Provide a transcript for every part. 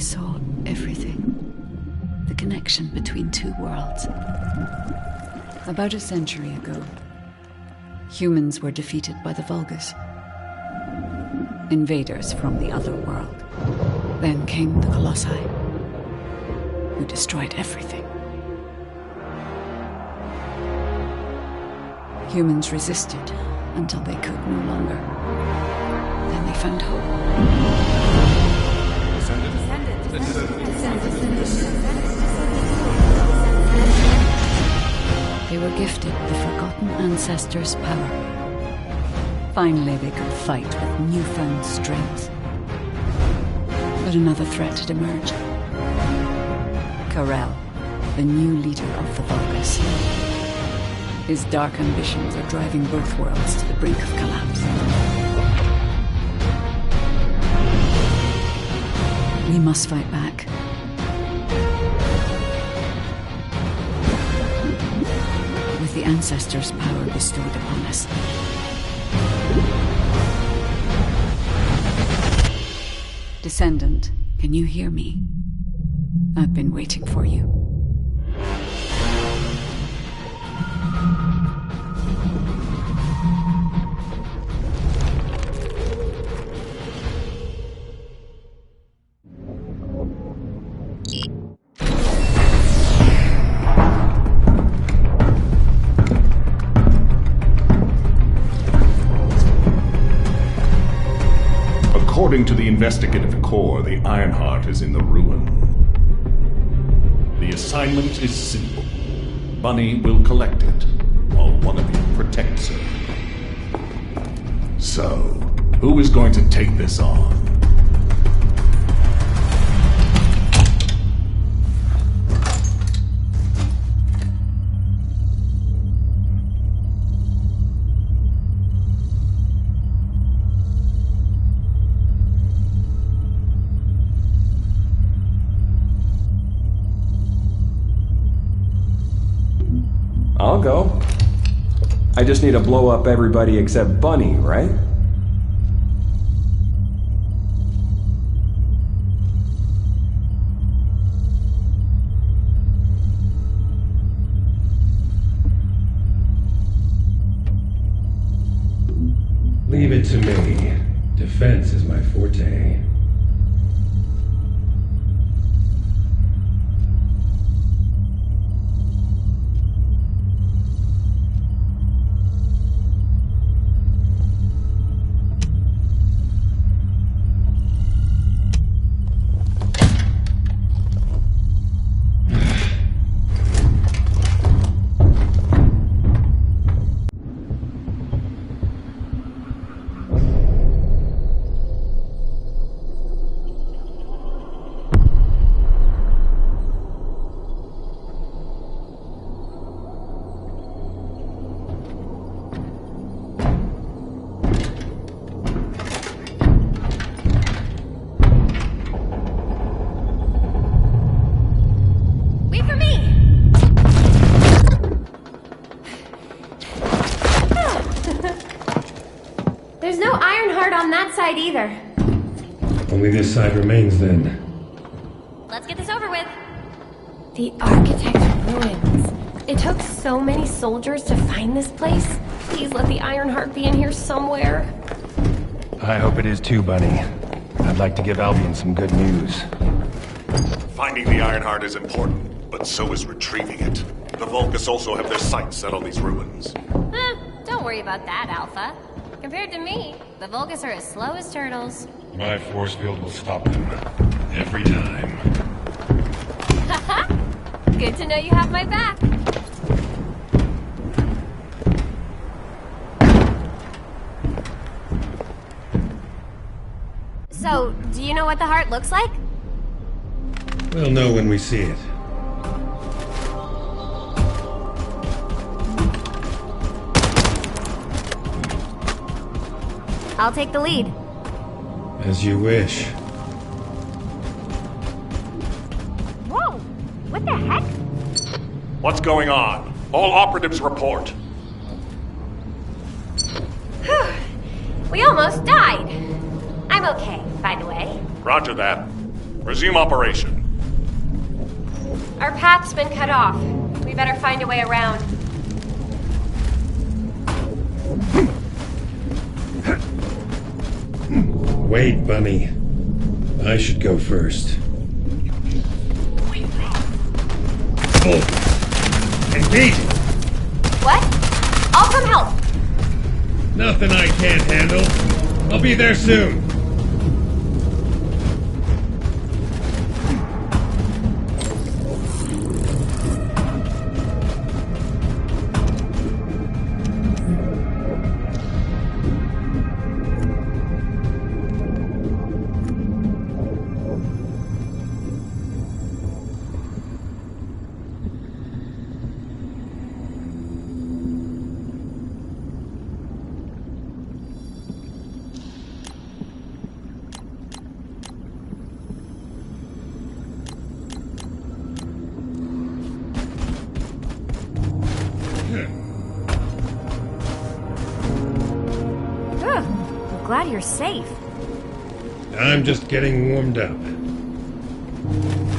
saw everything. The connection between two worlds. About a century ago, humans were defeated by the Vulgus. Invaders from the other world. Then came the Colossi, who destroyed everything. Humans resisted until they could no longer. Then they found hope. They were gifted the forgotten ancestors' power. Finally, they could fight with newfound strength. But another threat had emerged. Karel, the new leader of the Vulgus. His dark ambitions are driving both worlds to the brink of collapse. We must fight back. With the ancestors' power bestowed upon us. Descendant, can you hear me? I've been waiting for you. According to the investigative core, the Ironheart is in the ruin. The assignment is simple. Bunny will collect it, while one of you protects her. So, who is going to take this on? I'll go. I just need to blow up everybody except Bunny, right? Leave it to me. Defense is my forte. There's no Ironheart on that side either. Only this side remains then. Let's get this over with. The Architect's ruins. It took so many soldiers to find this place. Please let the Ironheart be in here somewhere. I hope it is too, Bunny. I'd like to give Albion some good news. Finding the Ironheart is important, but so is retrieving it. The Vulgus also have their sights set on these ruins. Don't worry about that, Alpha. Compared to me, the Vulgus are as slow as turtles. My force field will stop them. Every time. Haha! Good to know you have my back. So, do you know what the heart looks like? We'll know when we see it. I'll take the lead. As you wish. Whoa! What the heck? What's going on? All operatives report. We almost died. I'm okay, by the way. Roger that. Resume operation. Our path's been cut off. We better find a way around. Wait, Bunny. I should go first. Engage! What? I'll come help. Nothing I can't handle. I'll be there soon. I'm glad you're safe. I'm just getting warmed up.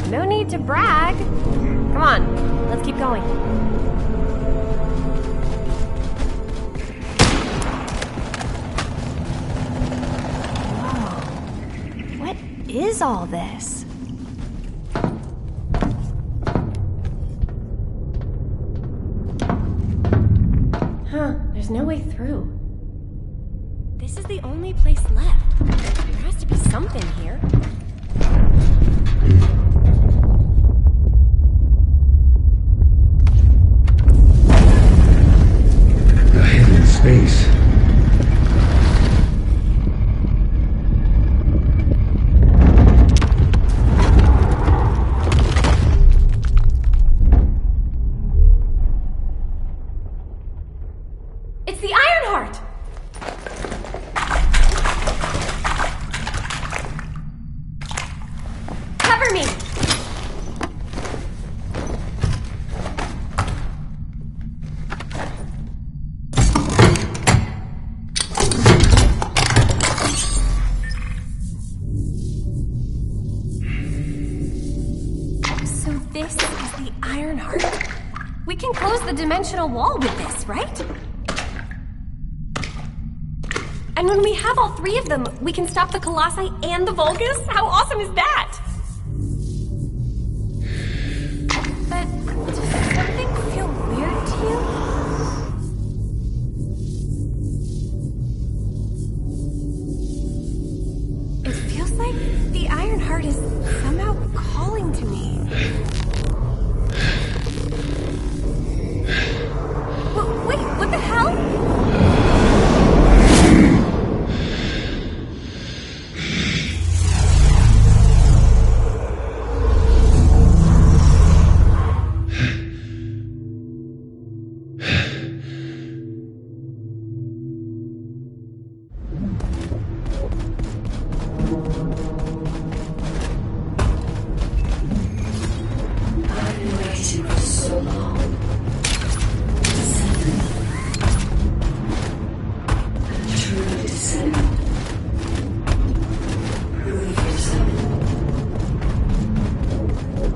No need to brag. Come on, let's keep going. Whoa. What is all this? Huh, there's no way through. This is the only place left. There has to be something here. A hidden space. It's the Ironheart! Cover me! So this is the Ironheart. We can close the dimensional wall with this, right? And when we have all three of them, we can stop the Colossi and the Vulgus? How awesome is that? But does something feel weird to you? It feels like the Ironheart is somehow calling to me. Wait, what the hell? I've been waiting for so long. Descendant. A true descendant. Prove yourself.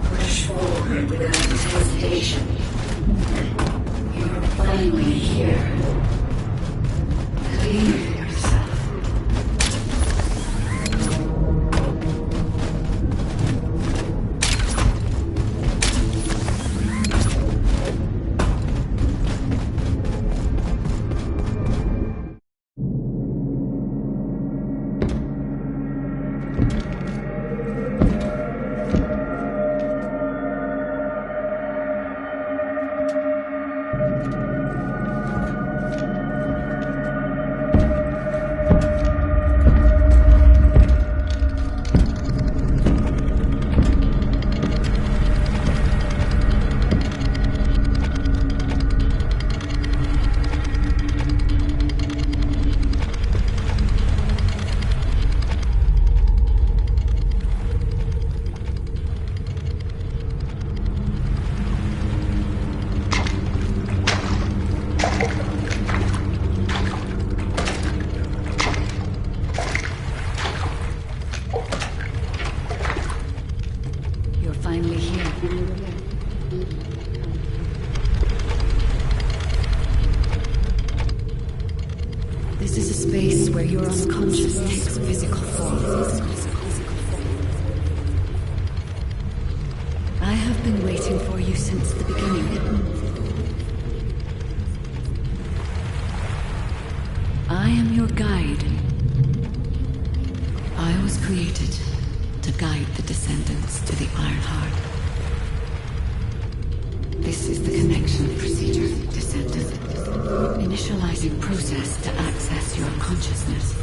Push forward without hesitation. You're finally here. Believe in yourself. finally here. This is a space where your unconscious takes physical form. I have been waiting for you since the beginning. I am your guide. I was created to guide the descendants to the Iron Heart. This is the connection procedure, descendant. Initializing process to access your consciousness.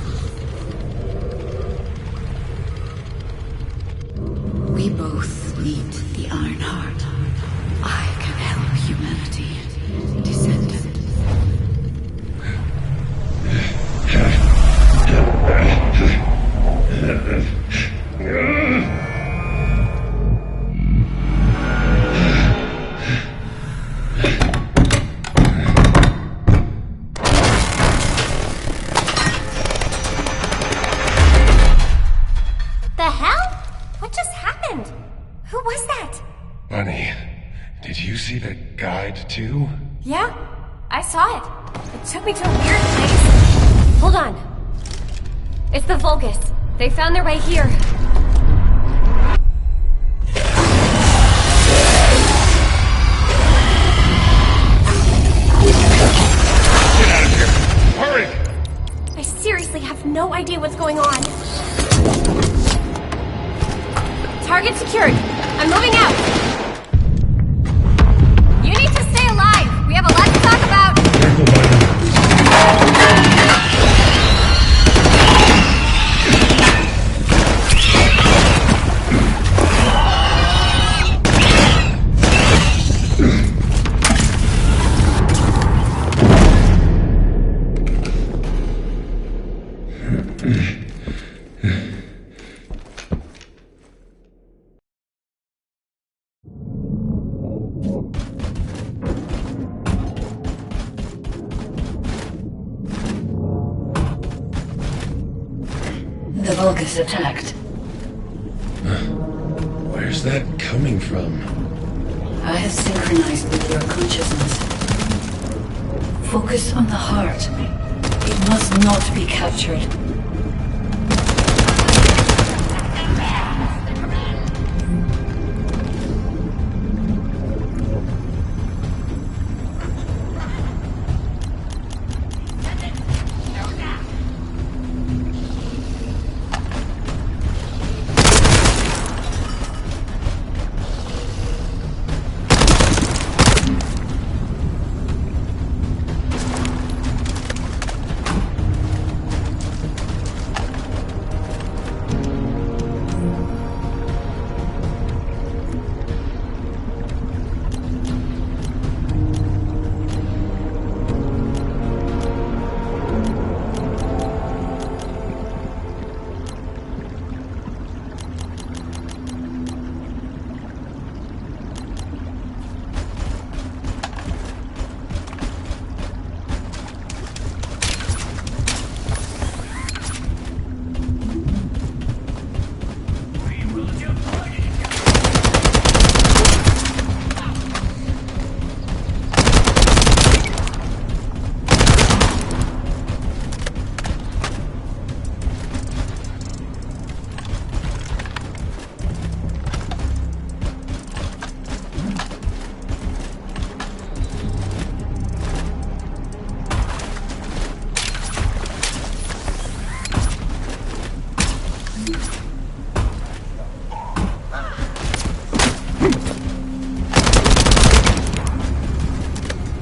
We both need the Iron Heart. I can help humanity, descendant. The hell? What just happened? Who was that? Bunny, did you see the guide too? Yeah, I saw it. It took me to a weird place. Hold on. It's the Vulgus. They found their way here. Get out of here! Hurry! I seriously have no idea what's going on. Target secured. I'm moving out. You need to stay alive. We have a lot to talk about. Careful, Bunny. The Vulgus attacked. Where's that coming from? I have synchronized with your consciousness. Focus on the heart. It must not be captured.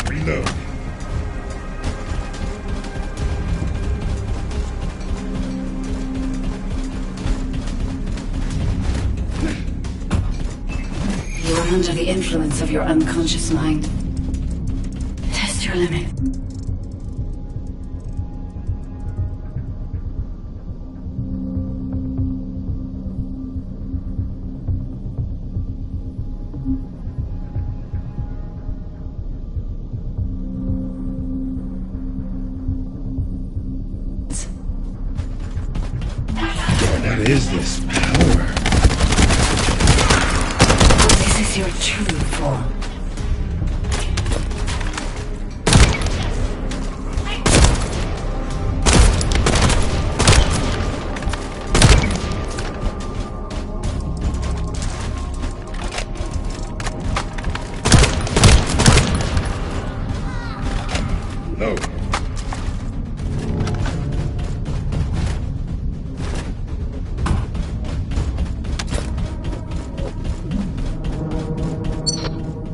Reload. You are under the influence of your unconscious mind. Test your limit. What is this power? This Face your true form. No.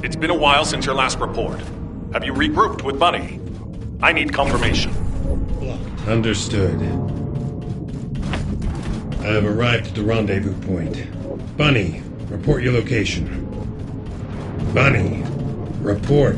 It's been a while since your last report. Have you regrouped with Bunny? I need confirmation. Understood. I have arrived at the rendezvous point. Bunny, report your location. Bunny, report.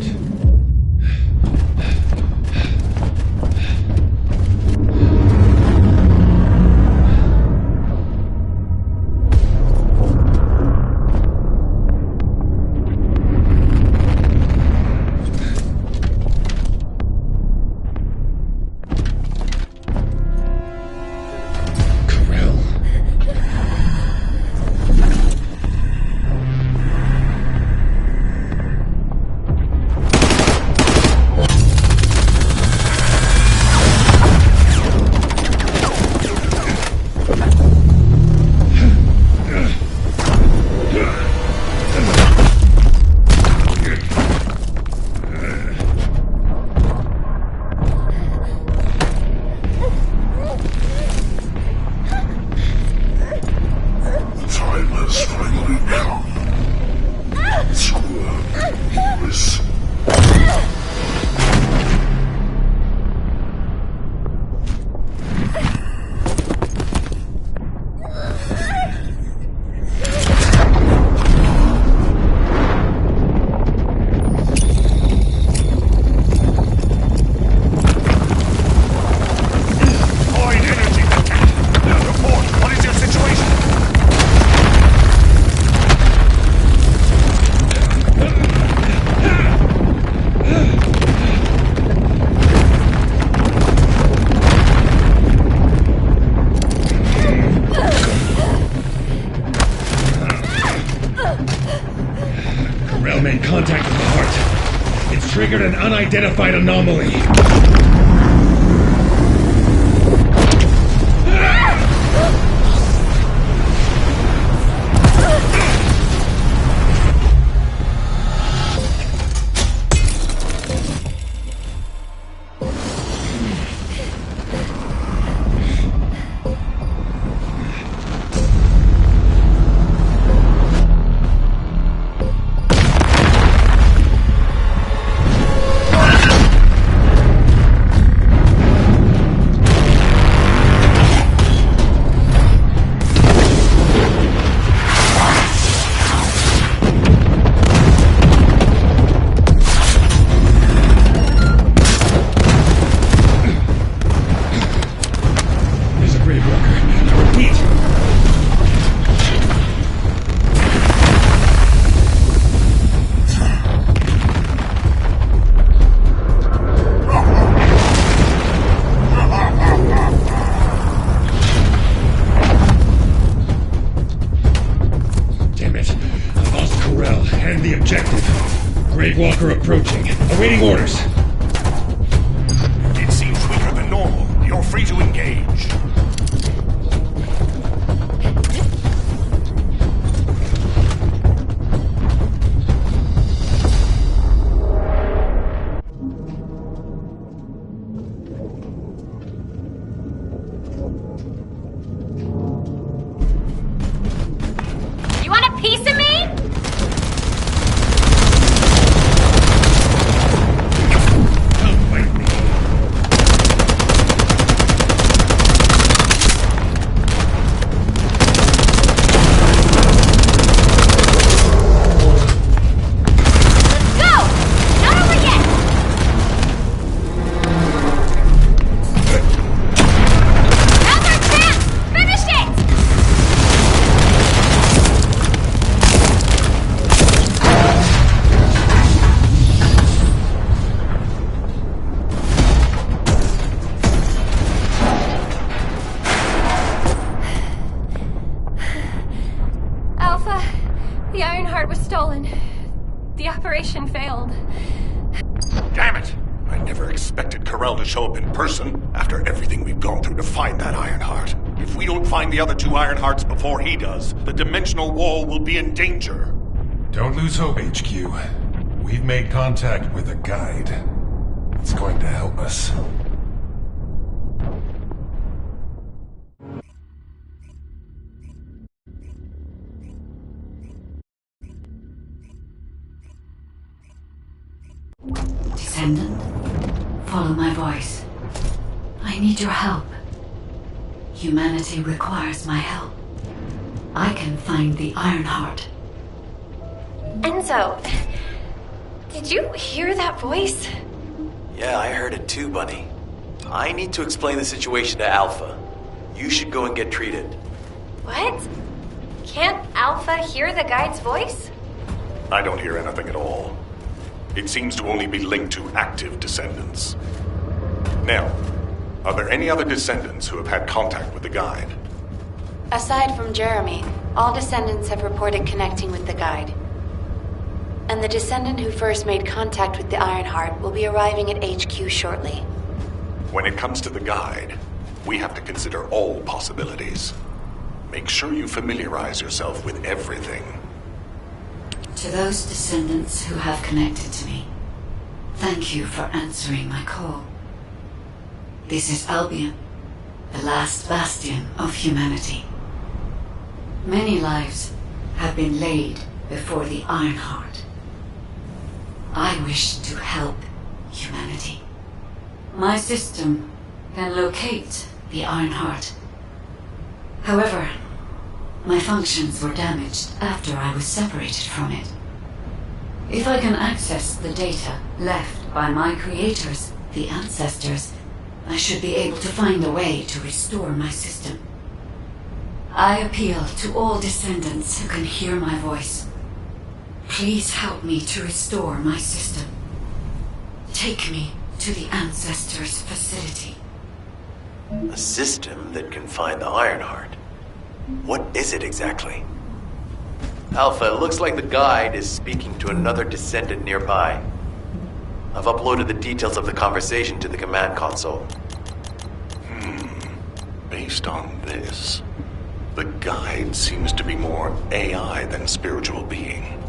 Made contact with the heart. It's triggered an unidentified anomaly. Walker approaching. Awaiting orders. It seems weaker than normal. You're free to engage. You want a piece of me? everyone. The operation failed. Damn it! I never expected Corell to show up in person after everything we've gone through to find that Ironheart. If we don't find the other two Ironhearts before he does, the dimensional wall will be in danger. Don't lose hope, HQ. We've made contact with a guide. It's going to help us. Descendant, follow my voice. I need your help. Humanity requires my help. I can find the Ironheart. Enzo, did you hear that voice? Yeah, I heard it too, Bunny. I need to explain the situation to Alpha. You should go and get treated. What? Can't Alpha hear the guide's voice? I don't hear anything at all. It seems to only be linked to active descendants. Now, are there any other descendants who have had contact with the guide? Aside from Jeremy, all descendants have reported connecting with the guide. And the descendant who first made contact with the Ironheart will be arriving at HQ shortly. When it comes to the guide, we have to consider all possibilities. Make sure you familiarize yourself with everything. To those descendants who have connected to me, thank you for answering my call. This is Albion, the last bastion of humanity. Many lives have been laid before the Ironheart. I wish to help humanity. My system can locate the Ironheart. However, my functions were damaged after I was separated from it. If I can access the data left by my creators, the ancestors, I should be able to find a way to restore my system. I appeal to all descendants who can hear my voice. Please help me to restore my system. Take me to the ancestors' facility. A system that can find the Ironheart. What is it exactly? Alpha, it looks like the guide is speaking to another descendant nearby. I've uploaded the details of the conversation to the command console. Based on this, the guide seems to be more AI than spiritual being.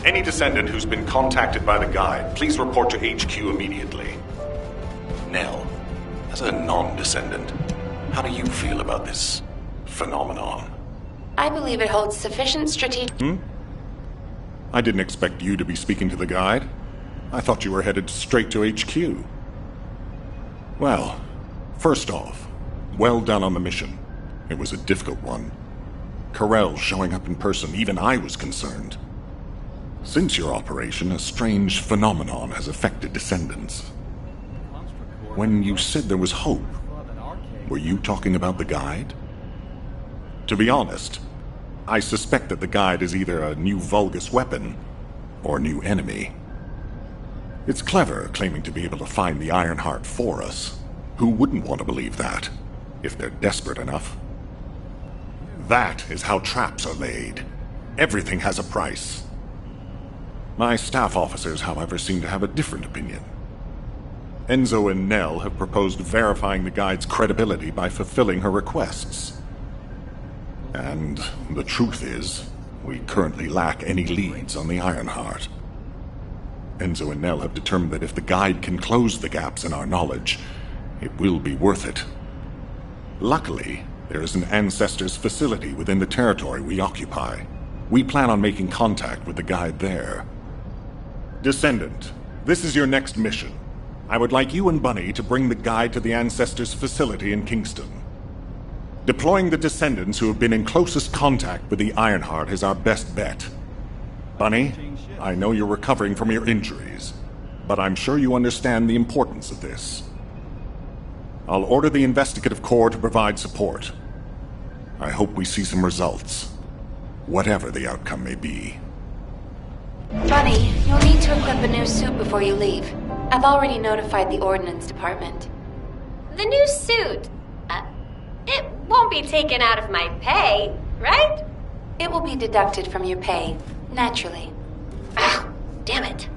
Any descendant who's been contacted by the guide, please report to HQ immediately. Nell, as a non-descendant, how do you feel about this phenomenon? I believe it holds sufficient strategic... I didn't expect you to be speaking to the guide. I thought you were headed straight to HQ. Well, first off, well done on the mission. It was a difficult one. Corell showing up in person, even I was concerned. Since your operation, a strange phenomenon has affected descendants. When you said there was hope, were you talking about the guide? To be honest, I suspect that the guide is either a new Vulgus weapon or a new enemy. It's clever claiming to be able to find the Ironheart for us. Who wouldn't want to believe that, if they're desperate enough? That is how traps are laid. Everything has a price. My staff officers, however, seem to have a different opinion. Enzo and Nell have proposed verifying the guide's credibility by fulfilling her requests. And the truth is, we currently lack any leads on the Ironheart. Enzo and Nell have determined that if the guide can close the gaps in our knowledge, it will be worth it. Luckily, there is an Ancestors facility within the territory we occupy. We plan on making contact with the guide there. Descendant, this is your next mission. I would like you and Bunny to bring the guide to the Ancestors facility in Kingston. Deploying the descendants who have been in closest contact with the Ironheart is our best bet. Bunny, I know you're recovering from your injuries, but I'm sure you understand the importance of this. I'll order the Investigative Corps to provide support. I hope we see some results, whatever the outcome may be. Bunny, you'll need to equip a new suit before you leave. I've already notified the Ordnance Department. The new suit. It won't be taken out of my pay, right? It will be deducted from your pay. Naturally. Ah, damn it.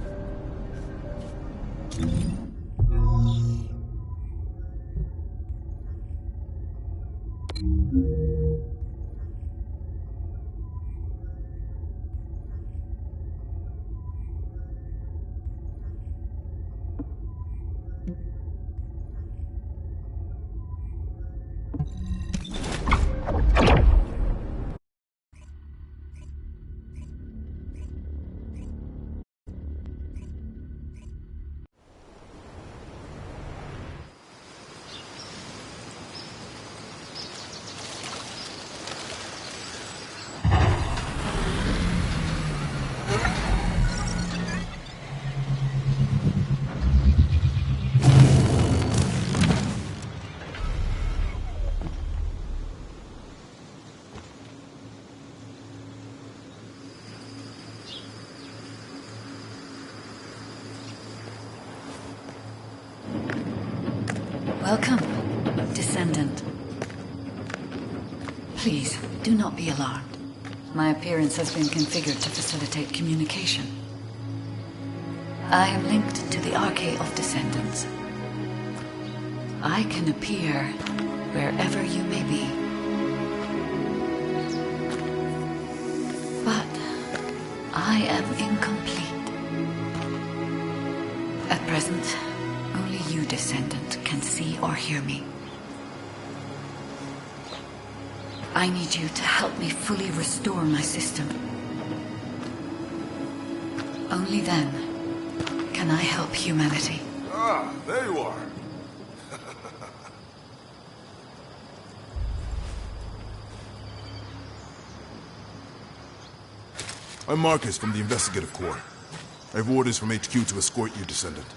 Welcome, descendant. Please, do not be alarmed. My appearance has been configured to facilitate communication. I am linked to the Arcade of Descendants. I can appear wherever you may be. But I am incomplete. At present, only you, descendant, can see or hear me. I need you to help me fully restore my system. Only then can I help humanity. Ah, there you are. I'm Marcus from the Investigative Corps. I have orders from HQ to escort you, descendant.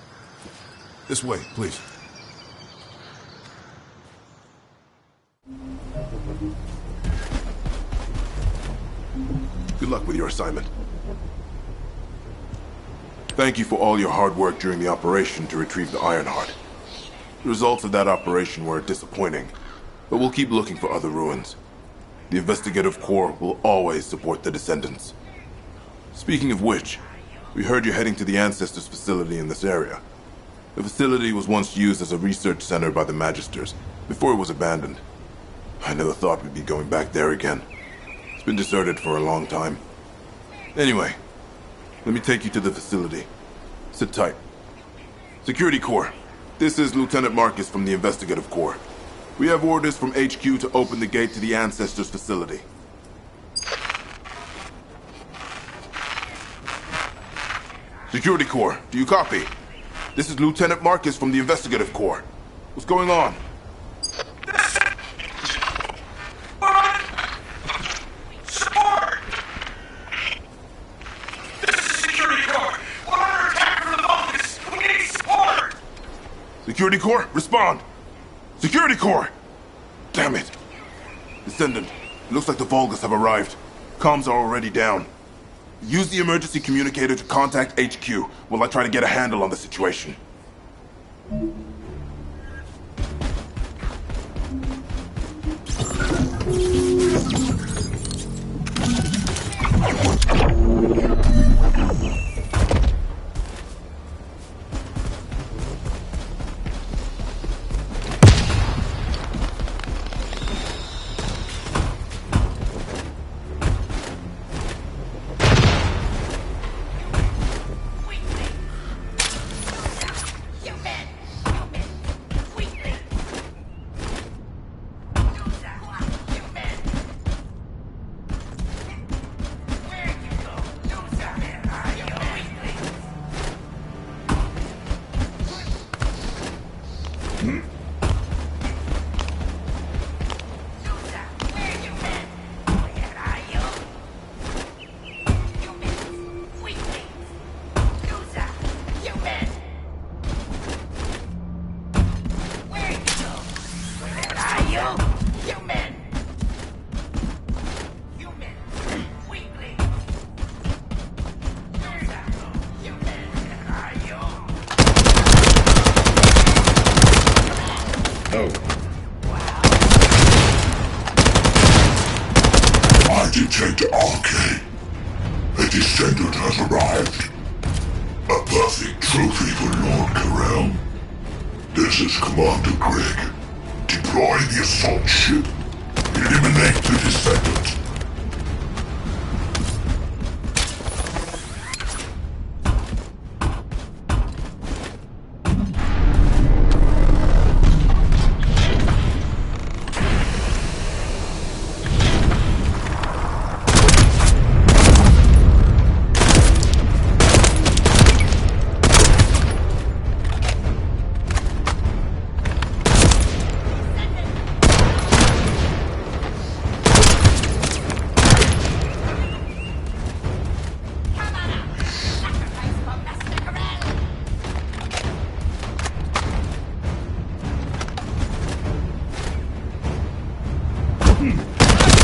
This way, please. Good luck with your assignment. Thank you for all your hard work during the operation to retrieve the Ironheart. The results of that operation were disappointing, but we'll keep looking for other ruins. The Investigative Corps will always support the Descendants. Speaking of which, we heard you're heading to the Ancestors facility in this area. The facility was once used as a research center by the Magisters, before it was abandoned. I never thought we'd be going back there again. It's been deserted for a long time. Anyway, let me take you to the facility. Sit tight. Security Corps, this is Lieutenant Marcus from the Investigative Corps. We have orders from HQ to open the gate to the Ancestors facility. Security Corps, do you copy? This is Lieutenant Marcus from the Investigative Corps. What's going on? Support! This is Security Corps. We're under attack from the Vulcans. We need support! Security Corps, respond! Security Corps! Damn it! Descendant, it looks like the Vulgus have arrived. Comms are already down. Use the emergency communicator to contact HQ while I try to get a handle on the situation. I detect Arcade. A descendant has arrived. A perfect trophy for Lord Karel. This is Commander Greg. Deploy the assault ship. Eliminate the descendant.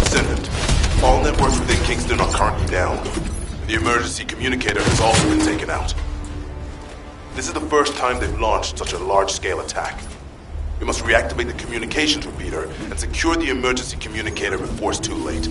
Descendant, all networks within Kingston are currently down. The emergency communicator has also been taken out. This is the first time they've launched such a large-scale attack. We must reactivate the communications repeater and secure the emergency communicator before it's too late.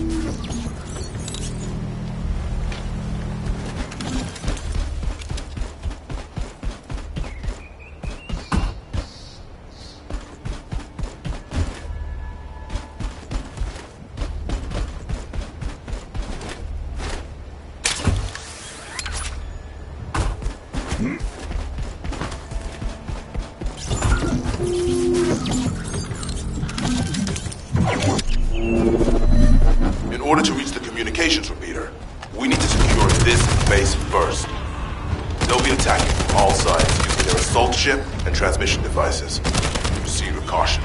In order to reach the communications repeater, we need to secure this base first. They'll be attacking from all sides using their assault ship and transmission devices. Proceed with caution.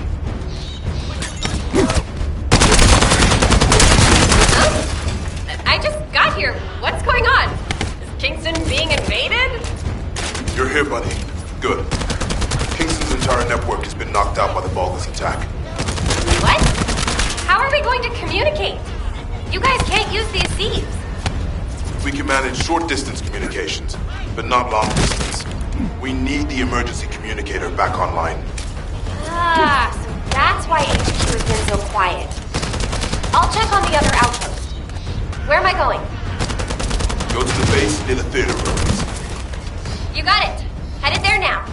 I just got here. What's going on? Is Kingston being invaded? You're here, buddy. Good. Kingston's entire network has been knocked out by the Vulgus attack. What? How are we going to communicate? You guys can't use these seeds. We can manage short-distance communications, but not long-distance. We need the emergency communicator back online. Ah, so that's why HQ has been so quiet. I'll check on the other outpost. Where am I going? Go to the base near the theater rooms. You got it. Headed there now.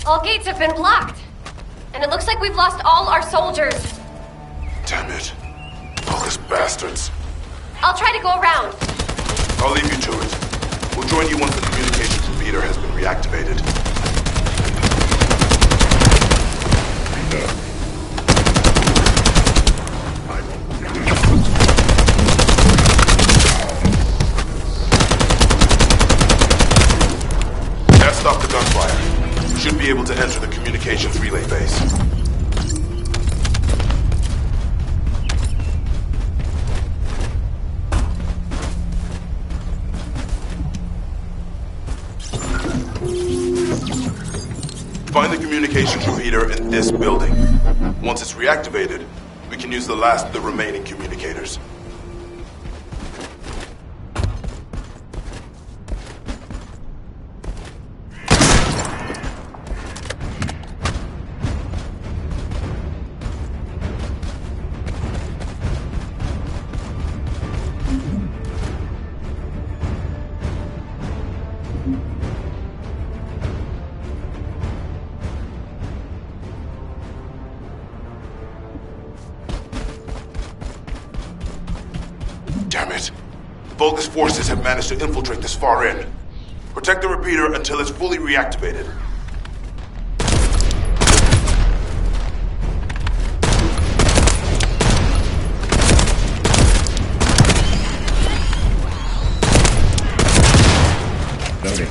All gates have been blocked. And it looks like we've lost all our soldiers. Damn it. Vulgus bastards. I'll try to go around. I'll leave you to it. We'll join you once the communications repeater has been reactivated. That stopped the gunfire. Should be able to enter the communications relay base. Find the communications repeater in this building. Once it's reactivated, we can use the last of the remaining communicators. Damn it. The Vulgus forces have managed to infiltrate this far in. Protect the repeater until it's fully reactivated. Loading.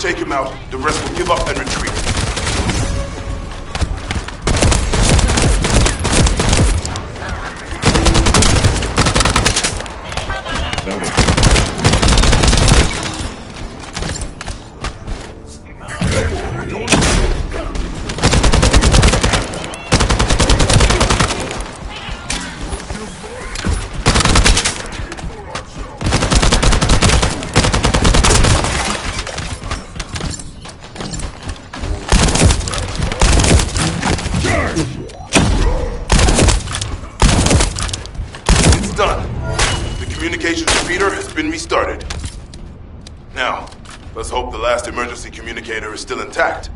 take him out, the rest will give up and retreat. Restarted. Now, let's hope the last emergency communicator is still intact.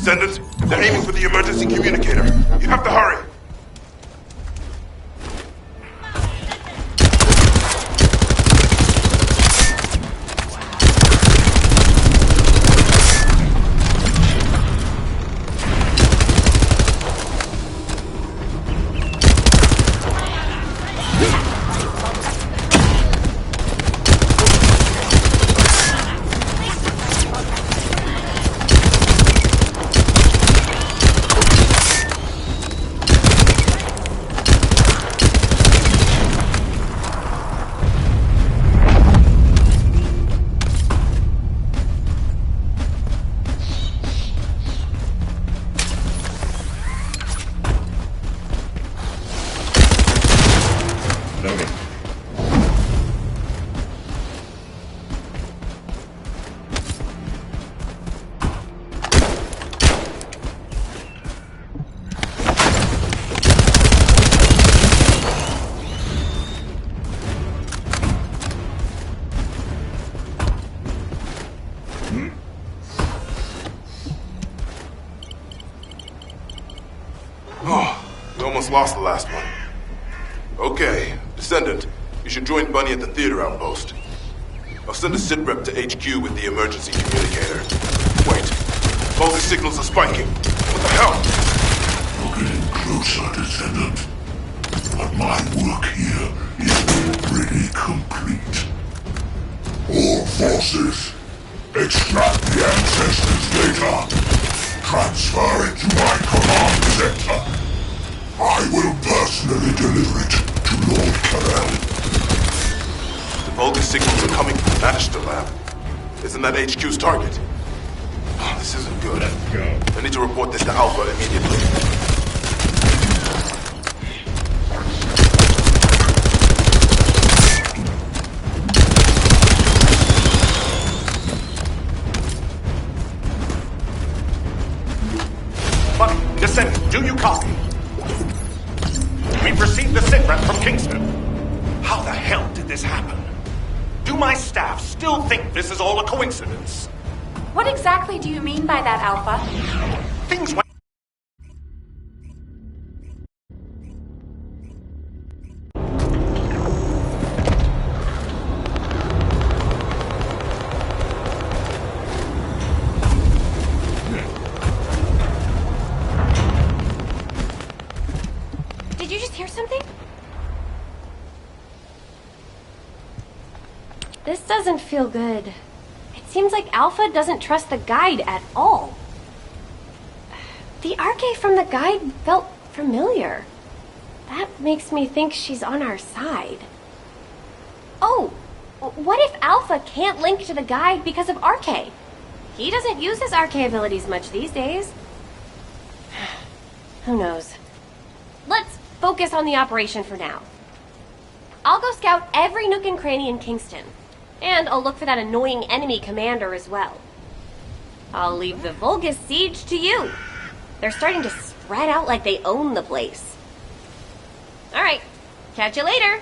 Descendant, they're aiming for the emergency communicator. You have to hurry. almost lost the last one. Okay, Descendant, you should join Bunny at the theater outpost. I'll send a sit rep to HQ with the emergency communicator. Wait, Vulgus signals are spiking. What the hell? You're getting closer, Descendant. But my work here is already complete. All forces, extract the ancestors' data. Transfer it to my command center. I will personally deliver it to Lord Carell. The Vulgus signals are coming from the Magister lab. Isn't that HQ's target? Oh, this isn't good. Let's go. I need to report this to Alpha immediately. Bunny, Descendant, do you copy? We've received the sitrep from Kingston. How the hell did this happen? Do my staff still think this is all a coincidence? What exactly do you mean by that, Alpha? Things went... Did you just hear something? This doesn't feel good. It seems like Alpha doesn't trust the guide at all. The Arche from the guide felt familiar. That makes me think she's on our side. Oh, what if Alpha can't link to the guide because of Arche? He doesn't use his Arche abilities much these days. Who knows? Let's focus on the operation for now. I'll go scout every nook and cranny in Kingston. And I'll look for that annoying enemy commander as well. I'll leave the Vulgus siege to you. They're starting to spread out like they own the place. Alright, catch you later.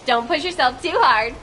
Don't push yourself too hard.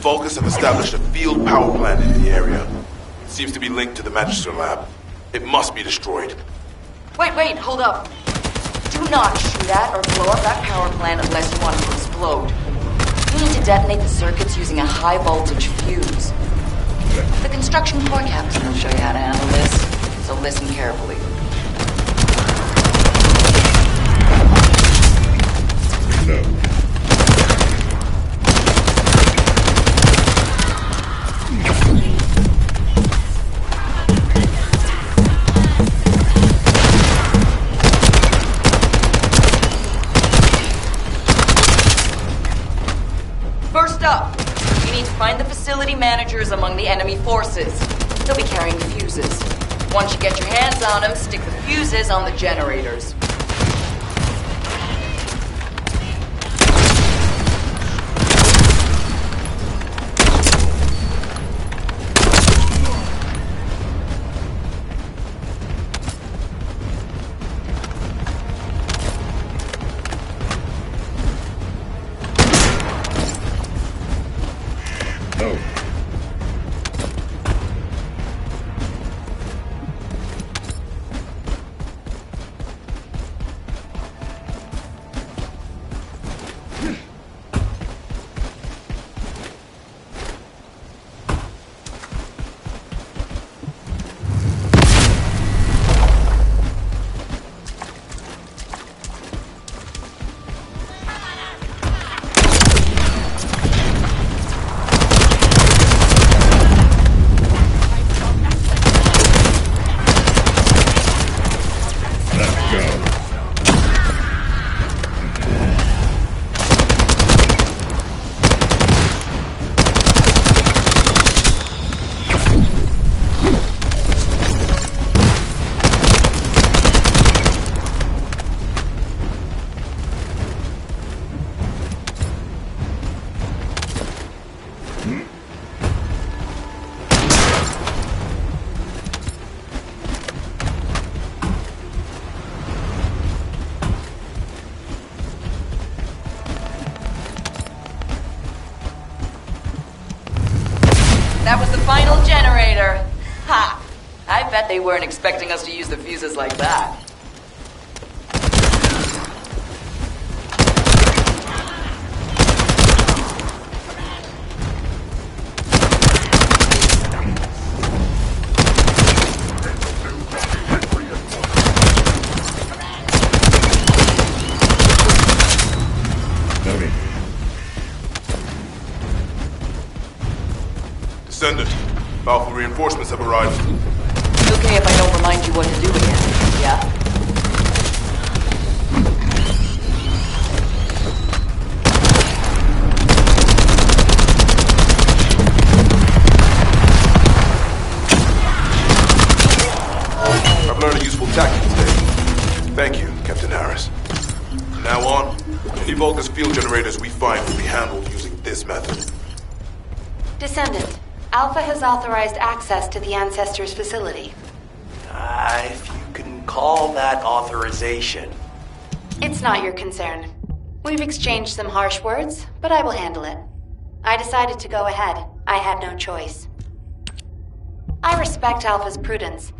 Vulcans have established a field power plant in the area. It seems to be linked to the Magister lab. It must be destroyed. Wait, hold up. Do not shoot at or blow up that power plant unless you want it to explode. You need to detonate the circuits using a high voltage fuse. The construction core captain will show you how to handle this, so listen carefully. No. First up, you need to find the facility managers among the enemy forces. They'll be carrying fuses. Once you get your hands on them, stick the fuses on the generators. No. Let's go. That was the final generator. Ha! I bet they weren't expecting us to use the fuses like that. Noted. Descendant, Alpha reinforcements have arrived. Okay if I don't remind you what to do again, yeah? I've learned a useful tactic today. Thank you, Captain Harris. From now on, any Vulcus field generators we find will be handled using this method. Descendant, Alpha has authorized access to the Ancestors facility. If you can call that authorization. It's not your concern. We've exchanged some harsh words, but I will handle it. I decided to go ahead. I had no choice. I respect Alpha's prudence,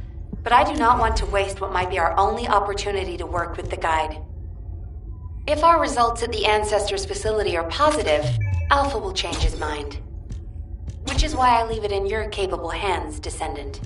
but I do not want to waste what might be our only opportunity to work with the Guide. If our results at the Ancestors facility are positive, Alpha will change his mind. Which is why I leave it in your capable hands, Descendant.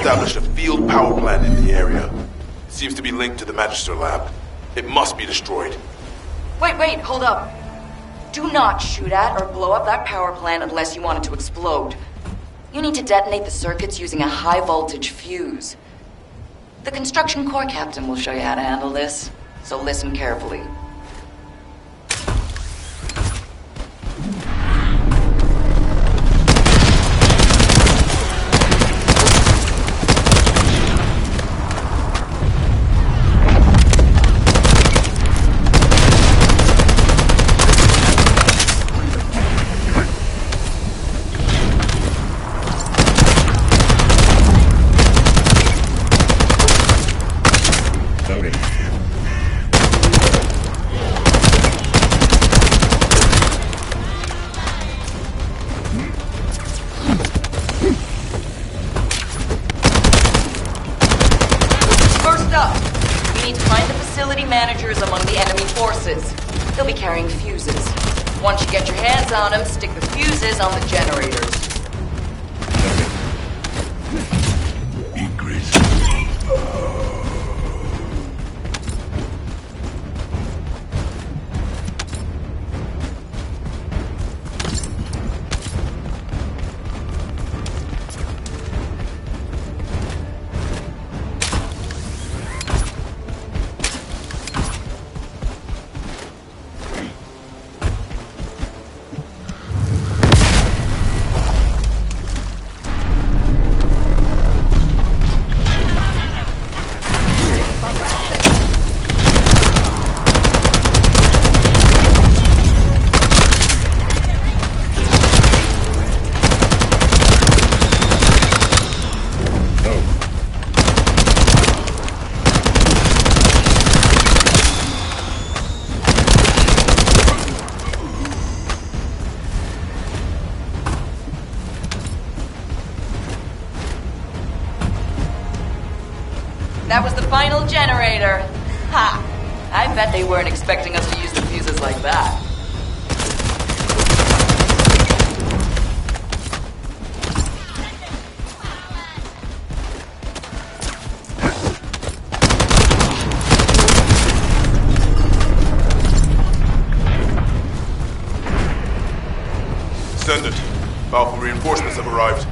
established a field power plant in the area. It seems to be linked to the Magister lab. It must be destroyed. Wait, hold up. Do not shoot at or blow up that power plant unless you want it to explode. You need to detonate the circuits using a high-voltage fuse. The construction corps captain will show you how to handle this, so listen carefully. Managers among the enemy forces. They'll be carrying fuses. Once you get your hands on them, stick the fuses on the generators. That was the final generator. Ha! I bet they weren't expecting us to use the fuses like that. Descendant, powerful reinforcements have arrived.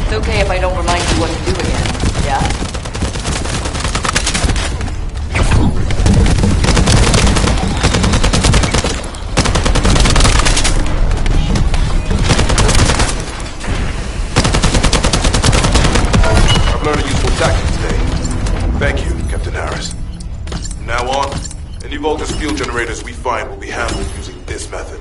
It's okay if I don't remind you what to do again, yeah? I've learned a useful tactic today. Thank you, Captain Harris. From now on, any Vultus field generators we find will be handled using this method.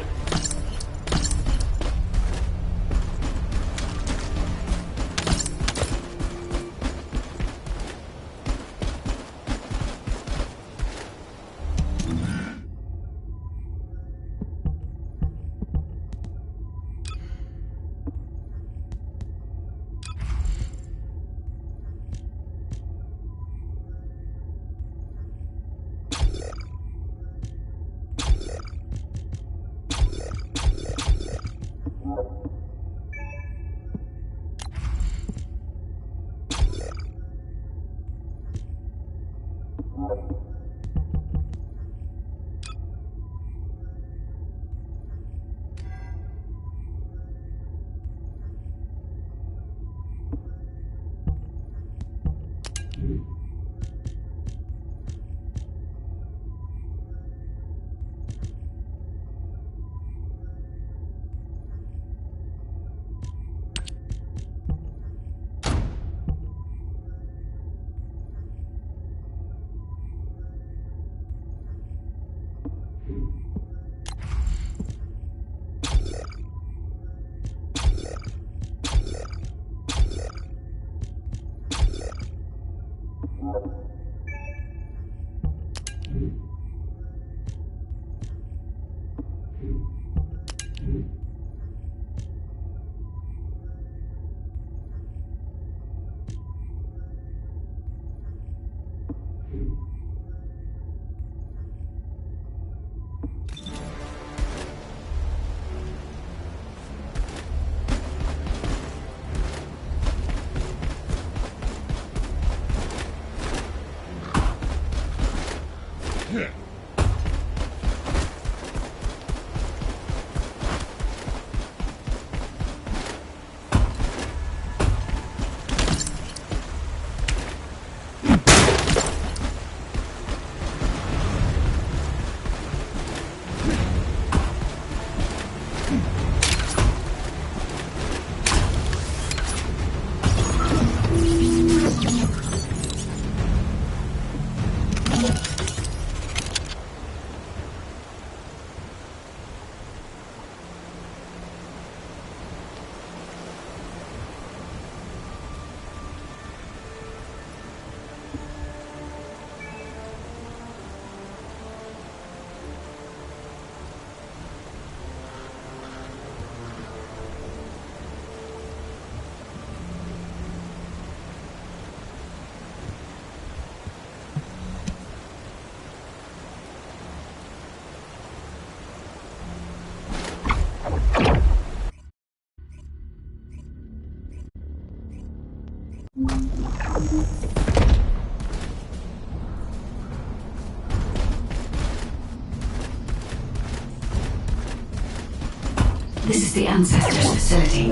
This is the Ancestors facility.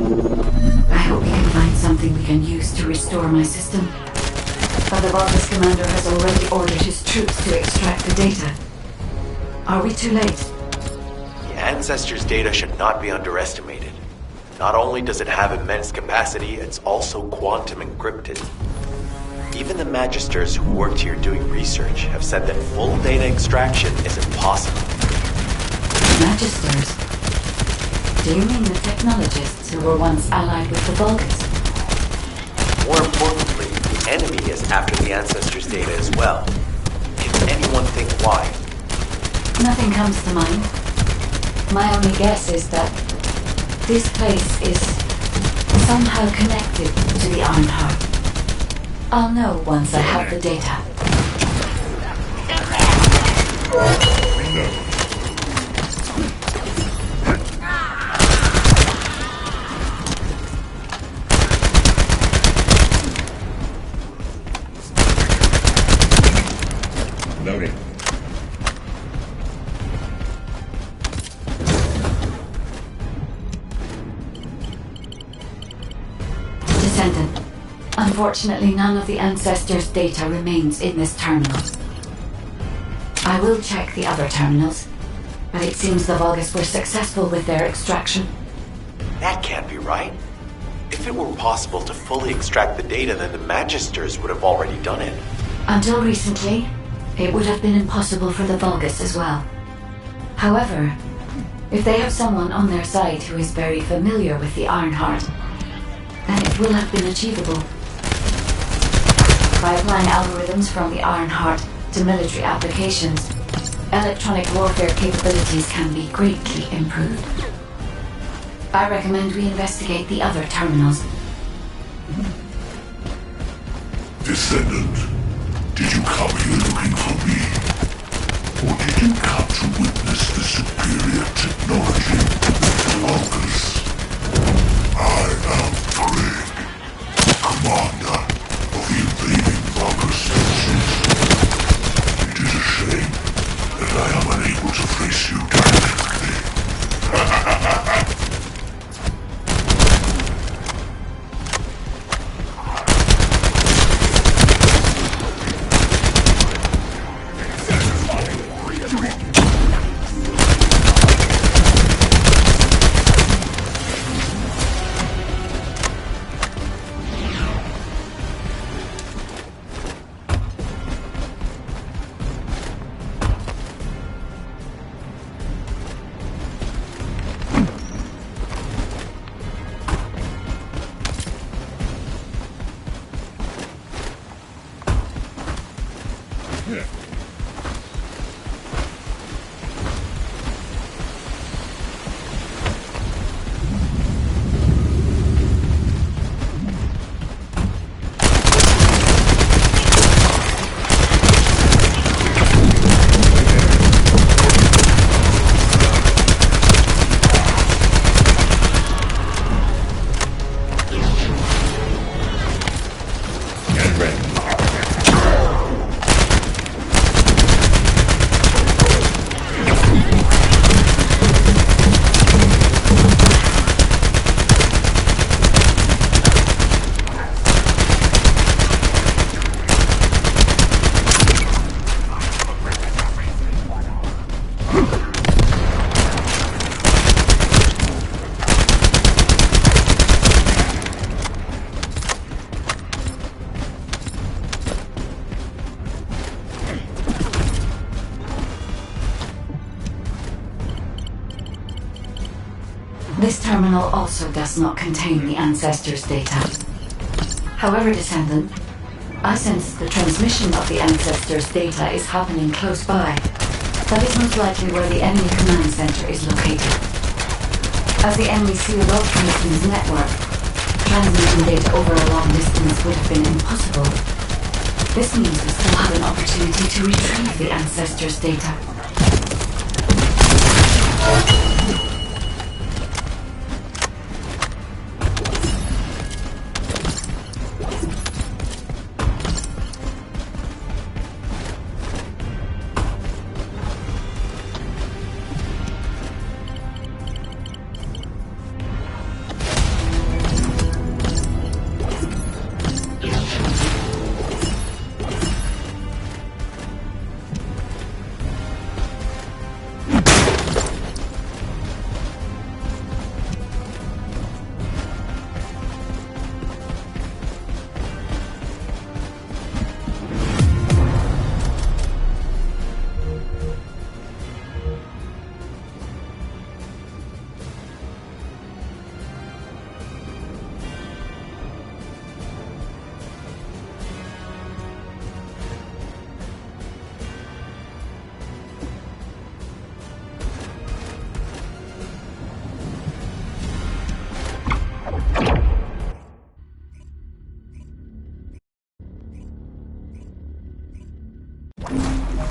I hope we can find something we can use to restore my system. But the Vulgus commander has already ordered his troops to extract the data. Are we too late? The Ancestors' data should not be underestimated. Not only does it have immense capacity, it's also quantum encrypted. Even the Magisters who worked here doing research have said that full data extraction is impossible. Magisters? Do you mean the technologists who were once allied with the Vulgus? More importantly, the enemy is after the Ancestors' data as well. Can anyone think why? Nothing comes to mind. My only guess is that this place is somehow connected to the Ironheart. I'll know once I have the data. Loading. Descendant. Unfortunately, none of the Ancestors' data remains in this terminal. I will check the other terminals, but it seems the Vulgus were successful with their extraction. That can't be right. If it were possible to fully extract the data, then the Magisters would have already done it. Until recently, it would have been impossible for the Vulgus as well. However, if they have someone on their side who is very familiar with the Ironheart, then it will have been achievable. By applying algorithms from the Ironheart to military applications, electronic warfare capabilities can be greatly improved. I recommend we investigate the other terminals. Descendant, did you come here looking for me? Or did you come to witness the superior technology of the Vulgus? I am Greg, commander of the invading Vulgus forces. It is a shame that I am unable to face you directly. This terminal also does not contain the Ancestors' data. However, Descendant, I sense the transmission of the Ancestors' data is happening close by. That is most likely where the enemy command center is located. As the enemy sealed off Kingston's network, transmitting data over a long distance would have been impossible. This means we still have an opportunity to retrieve the Ancestors' data.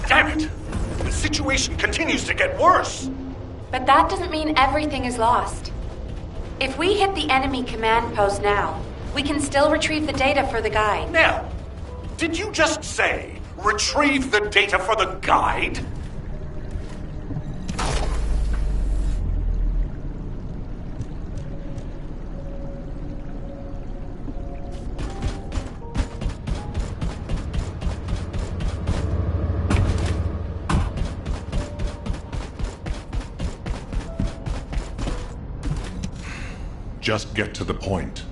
Damn it! The situation continues to get worse! But that doesn't mean everything is lost. If we hit the enemy command post now, we can still retrieve the data for the guide. Nell, did you just say, retrieve the data for the guide? Just get to the point.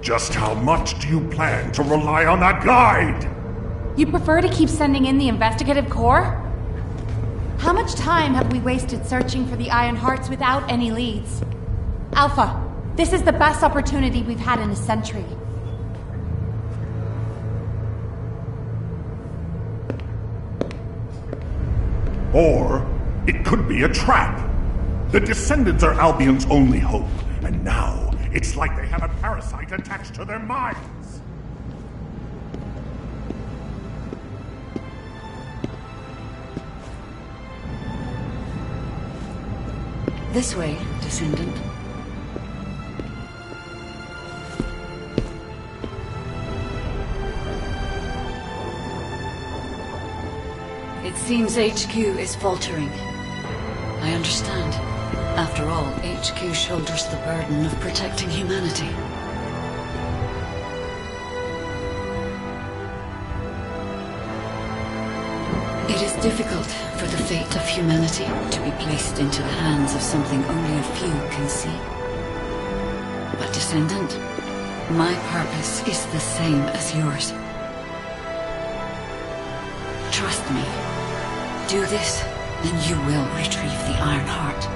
Just how much do you plan to rely on that guide? You prefer to keep sending in the investigative corps? How much time have we wasted searching for the Iron Hearts without any leads? Alpha, this is the best opportunity we've had in a century. Or it could be a trap. The Descendants are Albion's only hope, and now it's like they have a parasite attached to their minds. This way, Descendant. It seems HQ is faltering. I understand. After all, HQ shoulders the burden of protecting humanity. It is difficult for the fate of humanity to be placed into the hands of something only a few can see. But Descendant, my purpose is the same as yours. Trust me. Do this, and you will retrieve the Iron Heart.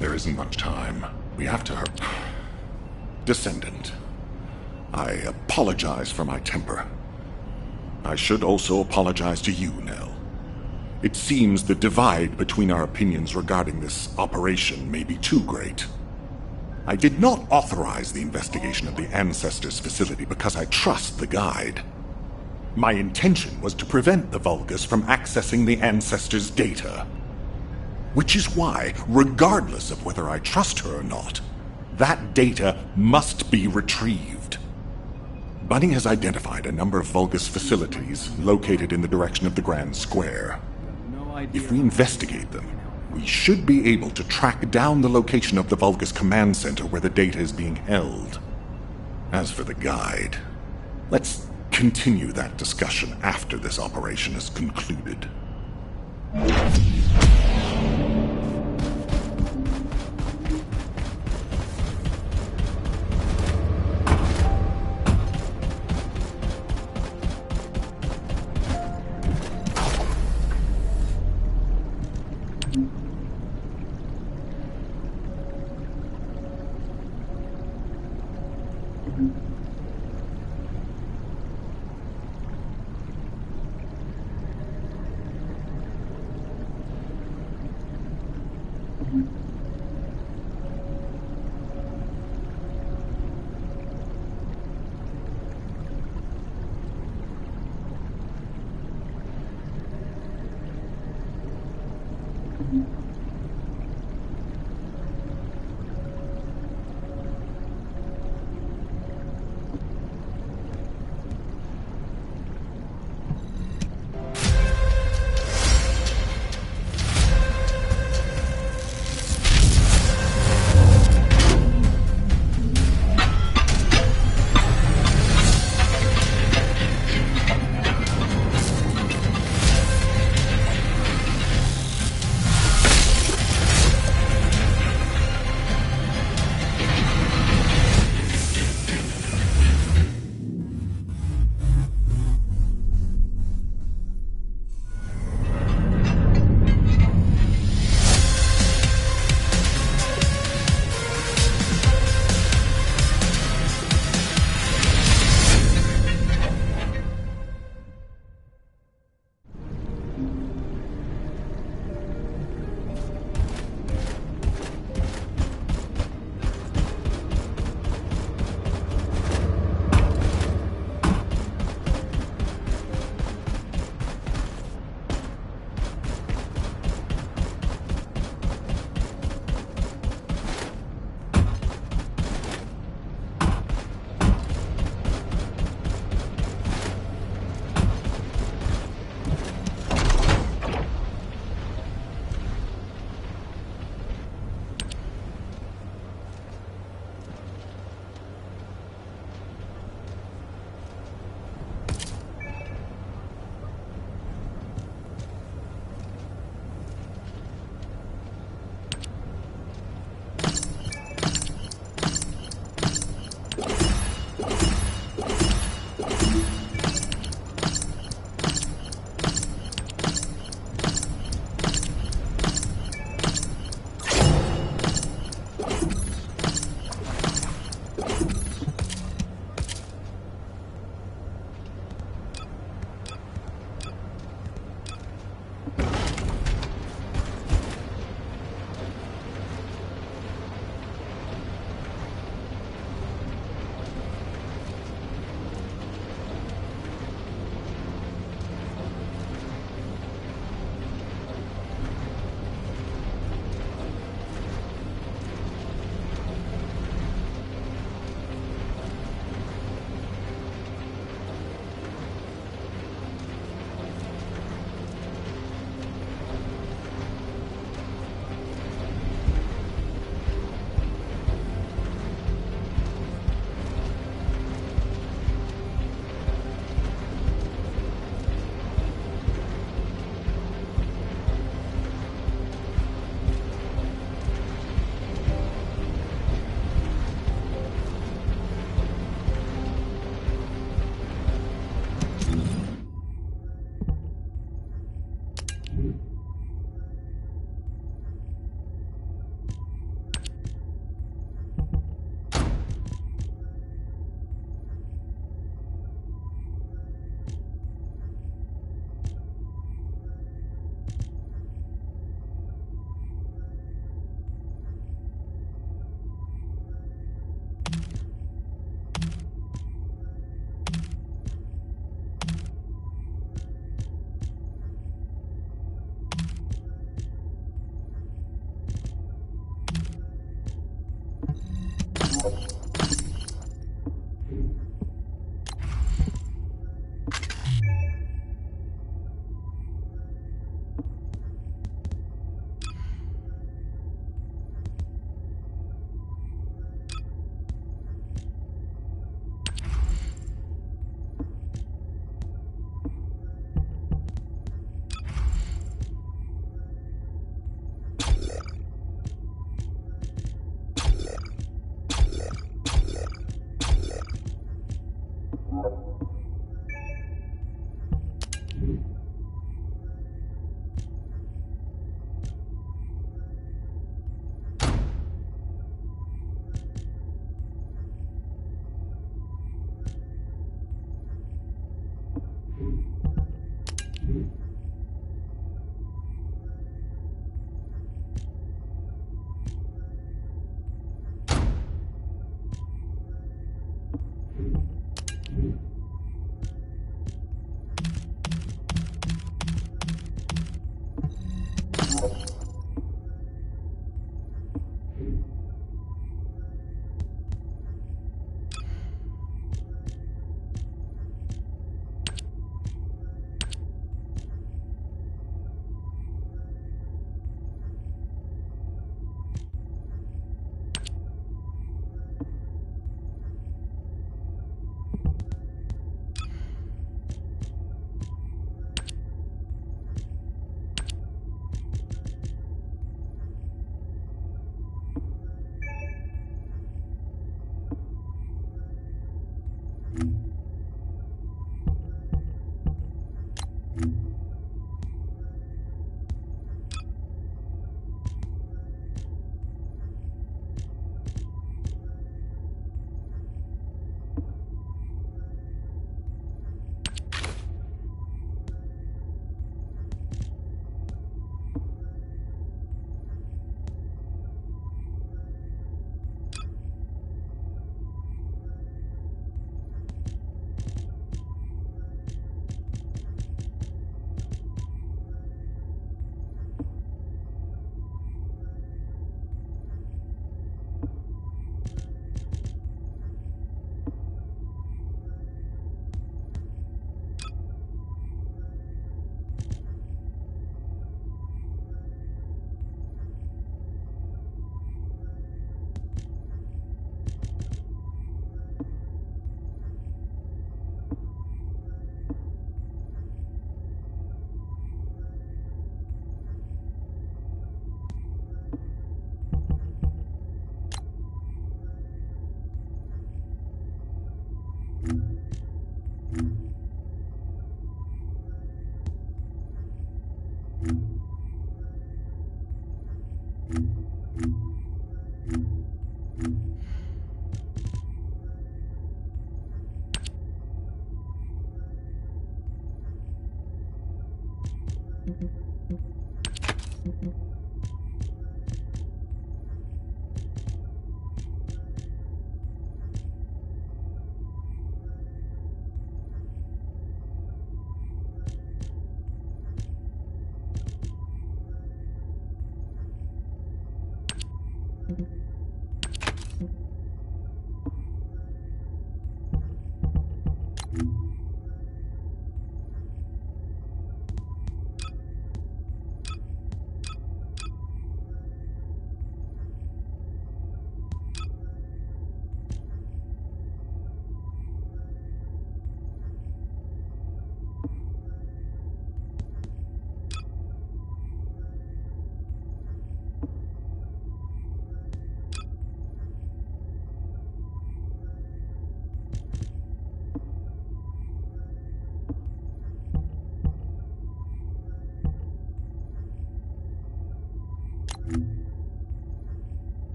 There isn't much time. We have to hurry. Descendant, I apologize for my temper. I should also apologize to you, Nell. It seems the divide between our opinions regarding this operation may be too great. I did not authorize the investigation of the Ancestors' facility because I trust the guide. My intention was to prevent the Vulgus from accessing the Ancestors' data. Which is why, regardless of whether I trust her or not, that data must be retrieved. Bunny has identified a number of Vulgus facilities located in the direction of the Grand Square. If we investigate them, we should be able to track down the location of the Vulgus command center where the data is being held. As for the guide, let's continue that discussion after this operation is concluded.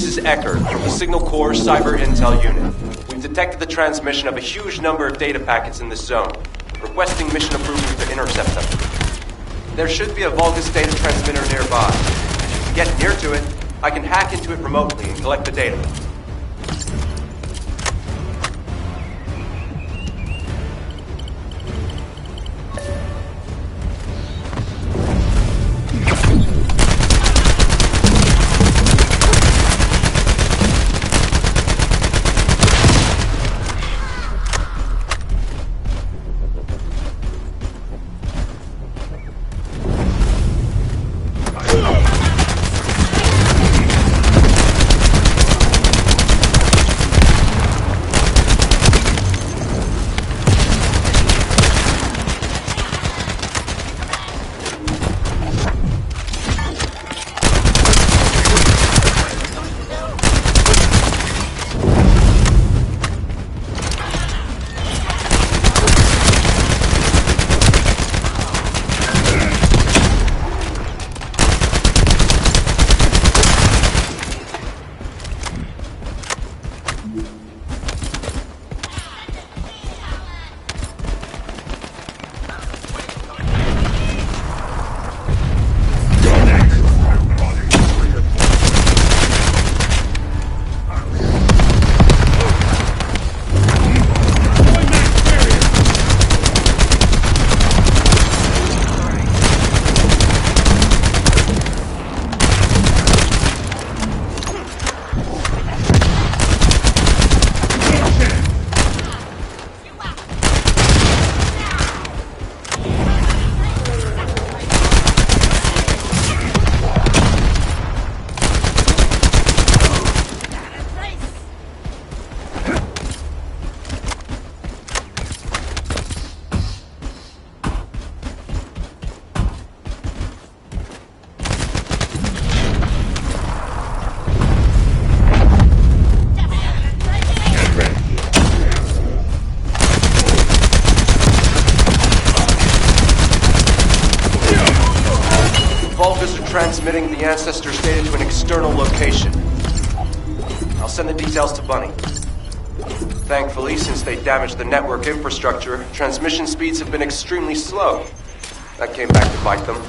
this is Eckert from the Signal Corps Cyber Intel Unit. We've detected the transmission of a huge number of data packets in this zone, requesting mission approval to intercept them. There should be a Vulgus data transmitter nearby. If you can get near to it, I can hack into it remotely and collect the data. Transmitting the Ancestor's data to an external location. I'll send the details to Bunny. Thankfully, since they damaged the network infrastructure, transmission speeds have been extremely slow. That came back to bite them.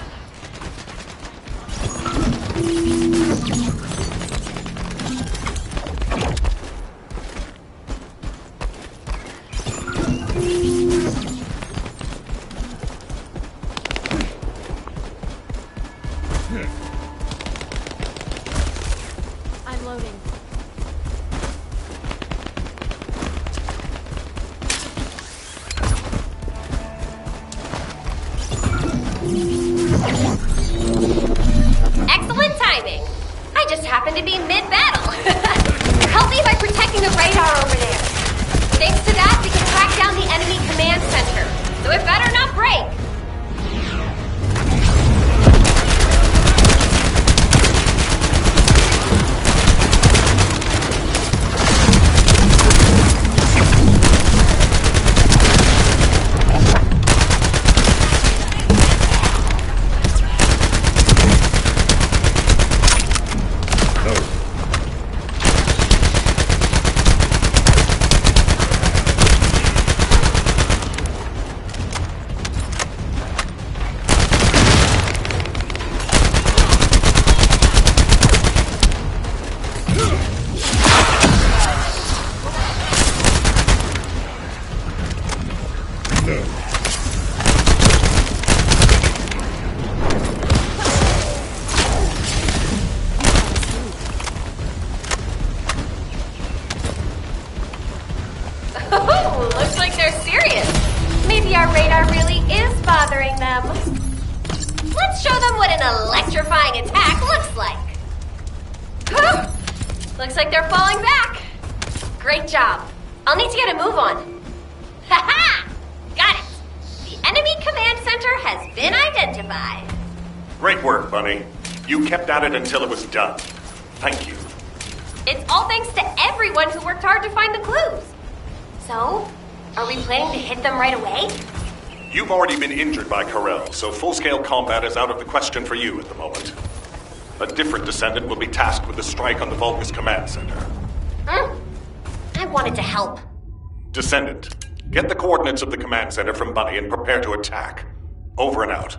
I'm loading. Excellent timing. I just happened to be mid-battle. Help me by protecting the radar over there. Thanks to that, we can track down the enemy command center. So it better not break. Oh, looks like they're serious. Maybe our radar really is bothering them. Let's show them what an electrifying attack looks like. Looks like they're falling back. Great job. I'll need to get a move on. Ha-ha! Got it. The enemy command center has been identified. Great work, Bunny. You kept at it until it was done. Thank you. It's all thanks to everyone who worked hard to find the clues. So, are we planning to hit them right away? You've already been injured by Corel, so full-scale combat is out of the question for you at the moment. A different descendant will be tasked with the strike on the Vulgus command center. I wanted to help. Descendant, get the coordinates of the command center from Bunny and prepare to attack. Over and out.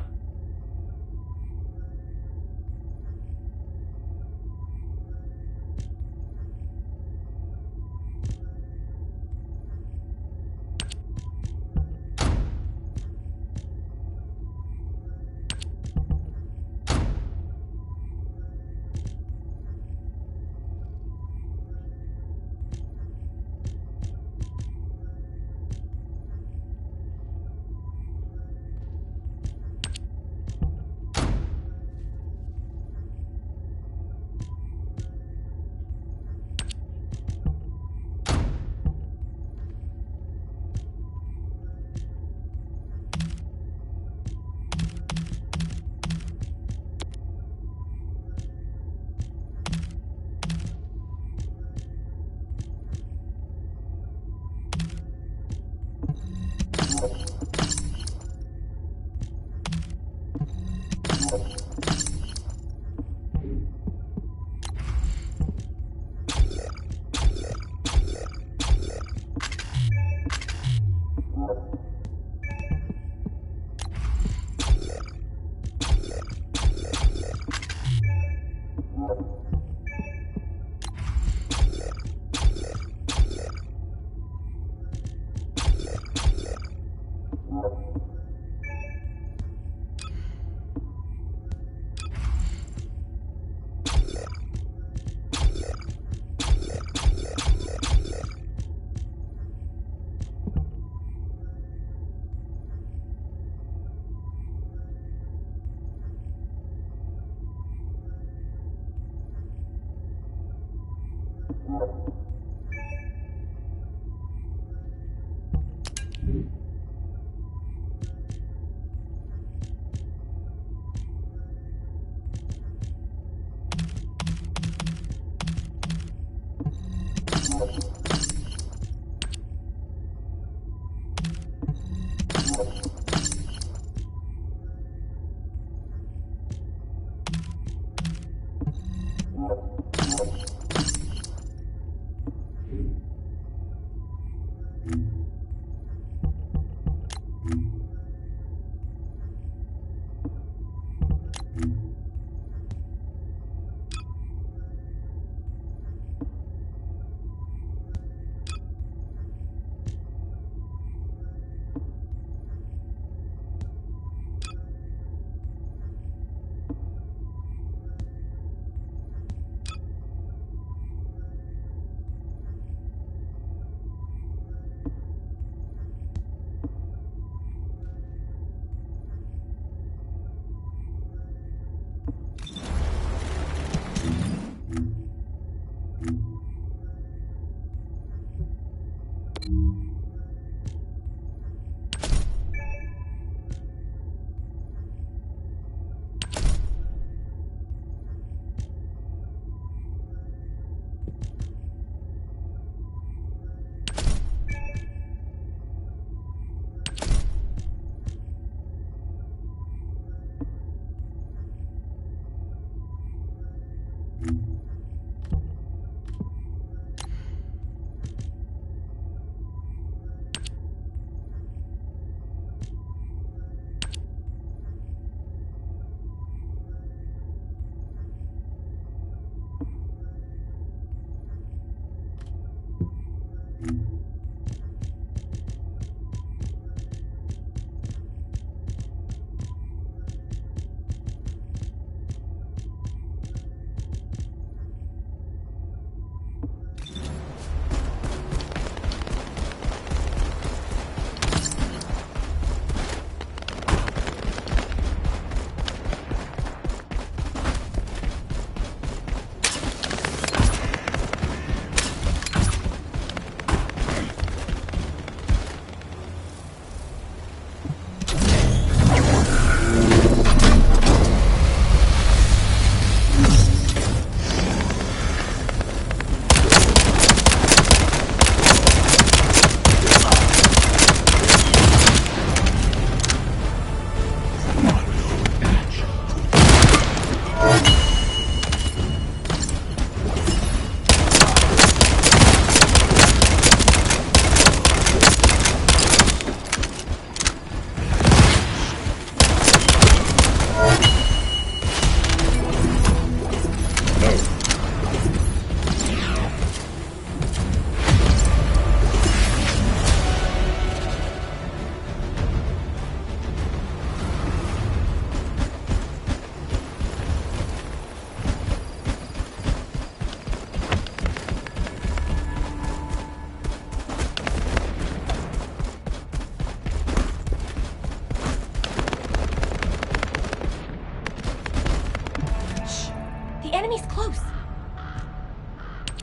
enemy's close.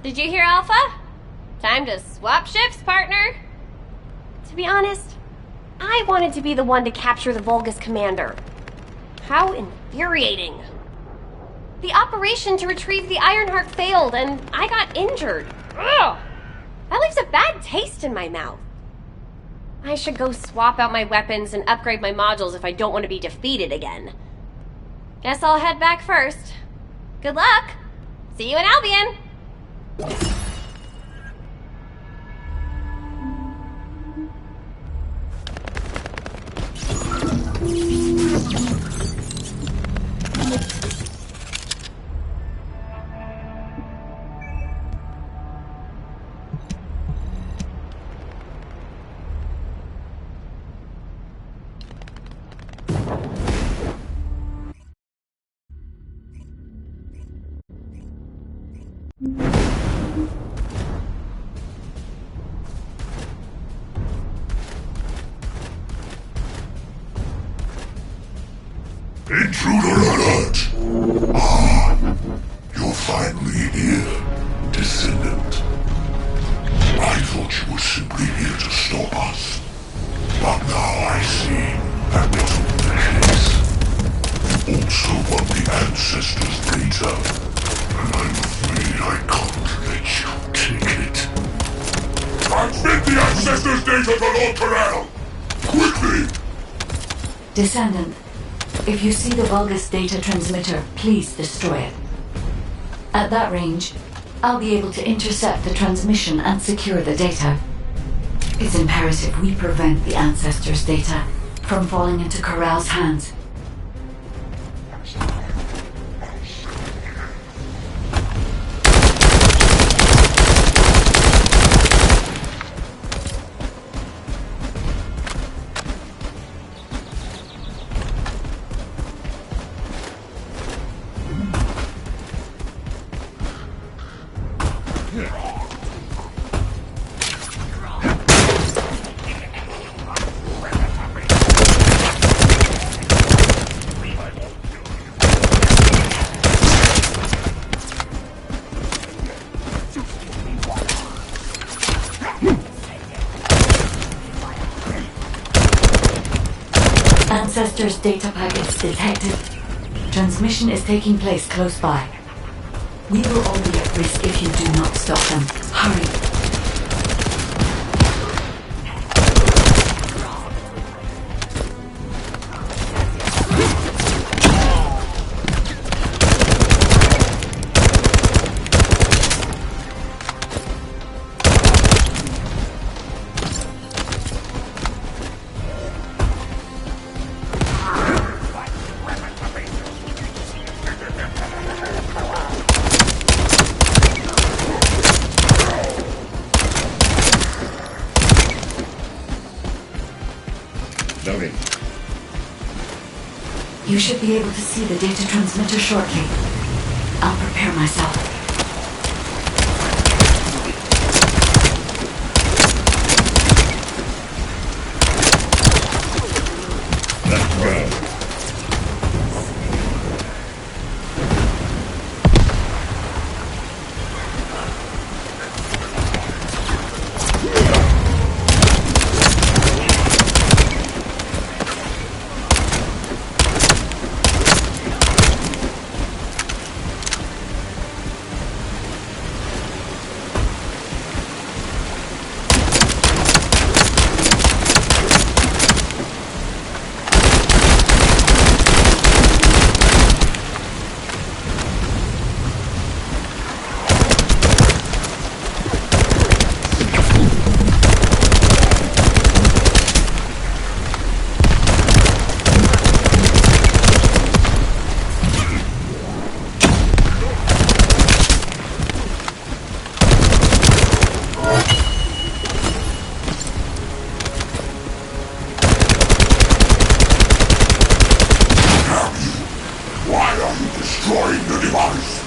Did you hear, Alpha? Time to swap ships, partner. To be honest, I wanted to be the one to capture the Vulgus commander. How infuriating. The operation to retrieve the Ironheart failed, and I got injured. Ugh! That leaves a bad taste in my mouth. I should go swap out my weapons and upgrade my modules if I don't want to be defeated again. Guess I'll head back first. Good luck! See you in Albion! Intruder alert! You're finally here, descendant. I thought you were simply here to stop us. But now I see that wasn't the case. You also want the ancestors' data, and I'm afraid I can't let you take it. Transmit the ancestors' data to Lord Corral! Quickly! Descendant, if you see the Vulgus data transmitter, please destroy it. At that range, I'll be able to intercept the transmission and secure the data. It's imperative we prevent the Ancestors' data from falling into Corral's hands. Ancestors' data packets detected. Transmission is taking place close by. We will all be at risk if you do not stop them. Hurry. Loading. You should be able to see the data transmitter shortly. I'll prepare myself. Let's go. destroying the device.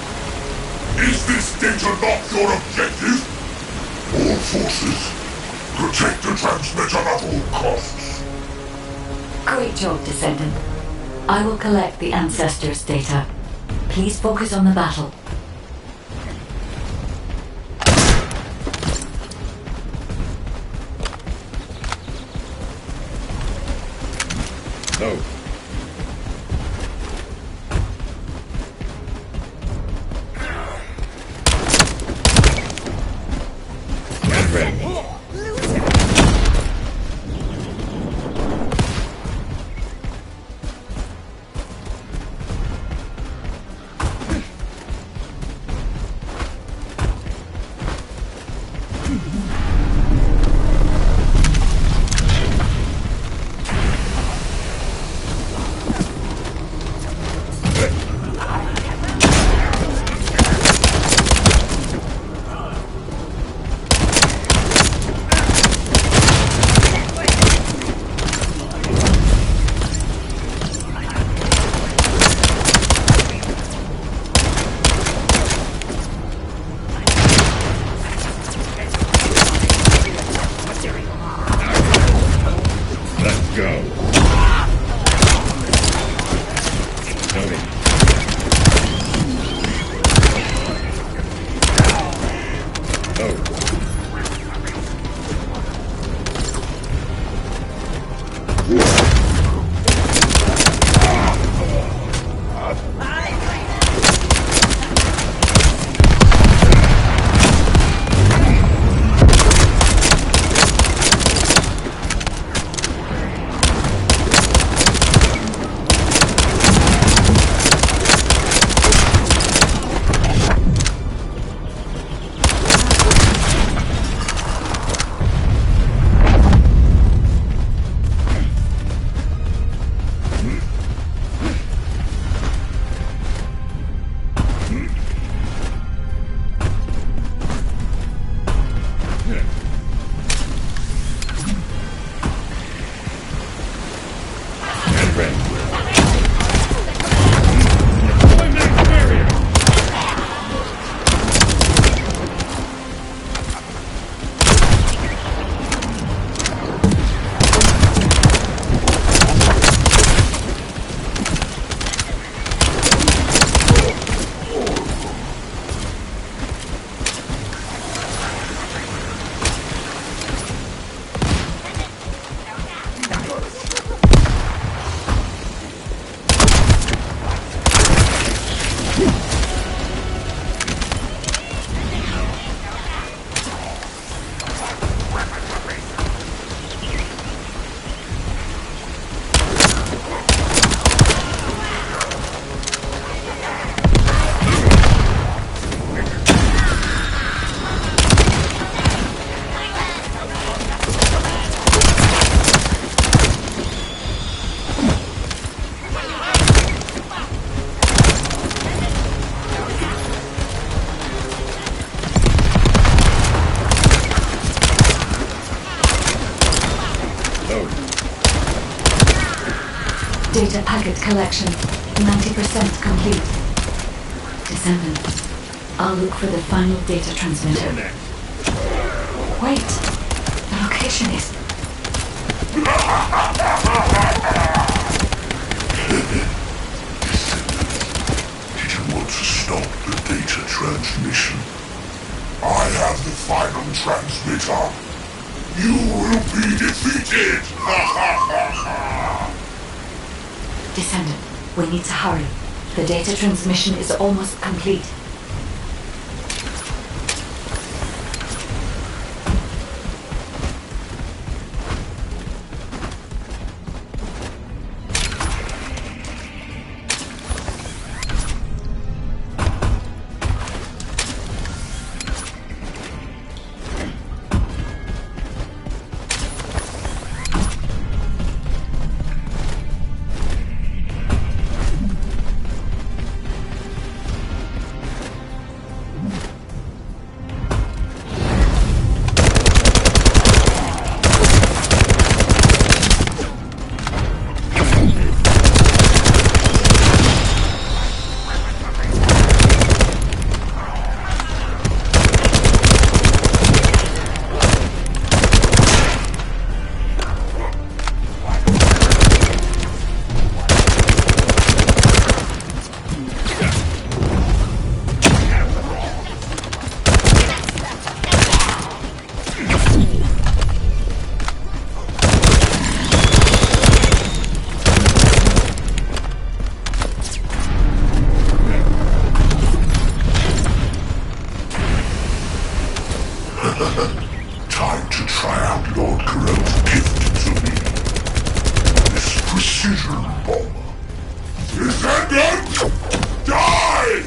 Is this data not your objective? All forces, protect the transmitter at all costs. Great job, Descendant. I will collect the Ancestors' data. Please focus on the battle. Oh. Get ready. Let's go. Tony. Oh. Get ready. Data packet collection, 90% complete. Descendant, I'll look for the final data transmitter. Wait, the location is... Did you want to stop the data transmission? I have the final transmitter. You will be defeated! Descendant, we need to hurry. The data transmission is almost complete. Time to try out Lord Corell's gift to me. This precision bomber. Descendant! Die!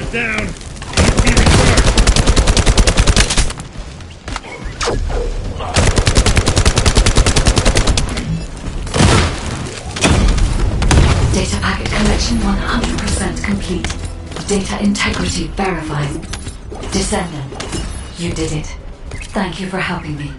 Down! Data packet collection 100% complete. Data integrity verified. Descendant, you did it. Thank you for helping me.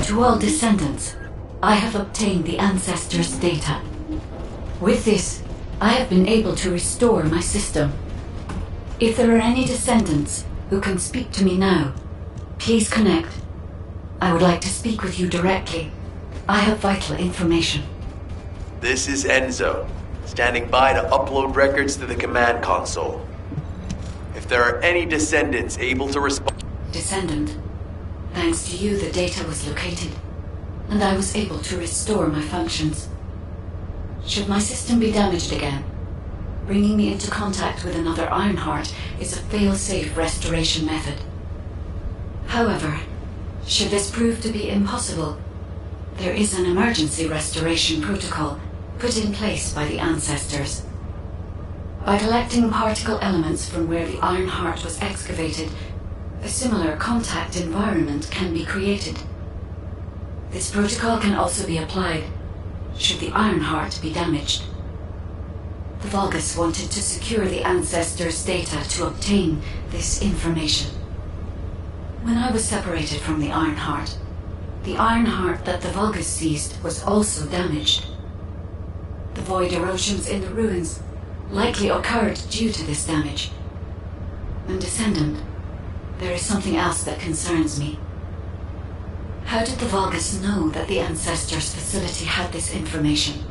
To all descendants, I have obtained the ancestors' data. With this, I have been able to restore my system. If there are any descendants who can speak to me now, please connect. I would like to speak with you directly. I have vital information. This is Enzo, standing by to upload records to the command console. If there are any descendants able to respond... Descendant, thanks to you the data was located, and I was able to restore my functions. Should my system be damaged again, bringing me into contact with another Ironheart is a fail-safe restoration method. However, should this prove to be impossible, there is an emergency restoration protocol put in place by the ancestors. By collecting particle elements from where the Ironheart was excavated, a similar contact environment can be created. This protocol can also be applied should the Ironheart be damaged. The Vulgus wanted to secure the ancestors' data to obtain this information. When I was separated from the Ironheart that the Vulgus seized was also damaged. The void erosions in the ruins likely occurred due to this damage. And Descendant, there is something else that concerns me. How did the Vulgus know that the Ancestors facility had this information?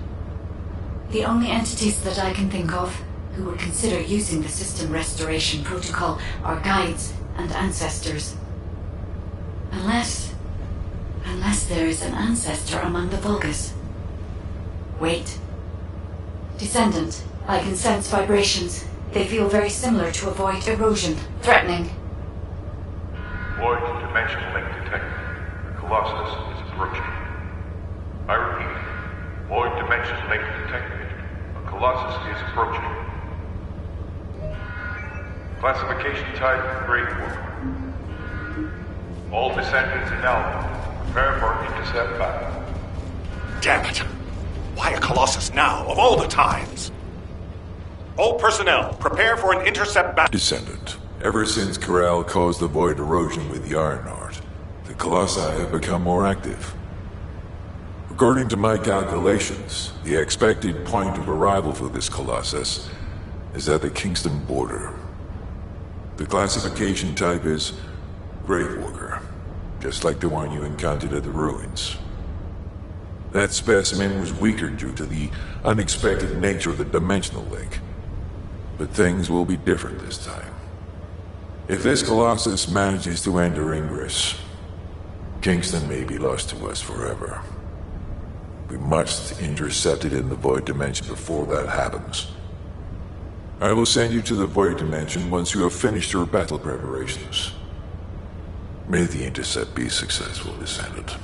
The only entities that I can think of who would consider using the system restoration protocol are guides and ancestors. Unless there is an ancestor among the Vulgus. Wait. Descendant, I can sense vibrations. They feel very similar to a void erosion, threatening. Void dimension link detected. The Colossus is approaching. I repeat, void dimension link detected. A Colossus is approaching. Classification type, Grade 1. All descendants in Alpha, prepare for intercept battle. Damn it! Why a Colossus now, of all the times? All personnel, prepare for an intercept battle. Descendant, ever since Corell caused the void erosion with the Ironheart, the Colossi have become more active. According to my calculations, the expected point of arrival for this Colossus is at the Kingston border. The classification type is Gravewalker, just like the one you encountered at the ruins. That specimen was weaker due to the unexpected nature of the dimensional link. But things will be different this time. If this Colossus manages to enter Ingress, Kingston may be lost to us forever. We must intercept it in the Void Dimension before that happens. I will send you to the Void Dimension once you have finished your battle preparations. May the intercept be successful, Descendant.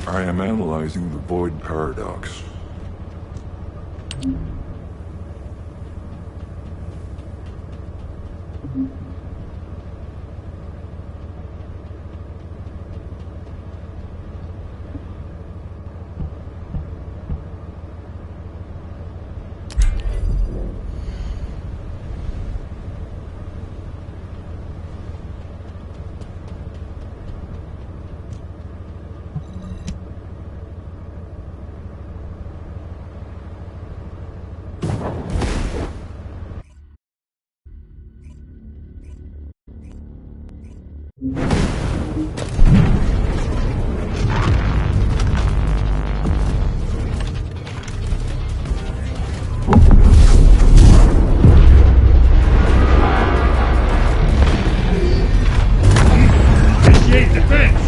I am analyzing the void paradox. Initiate defense!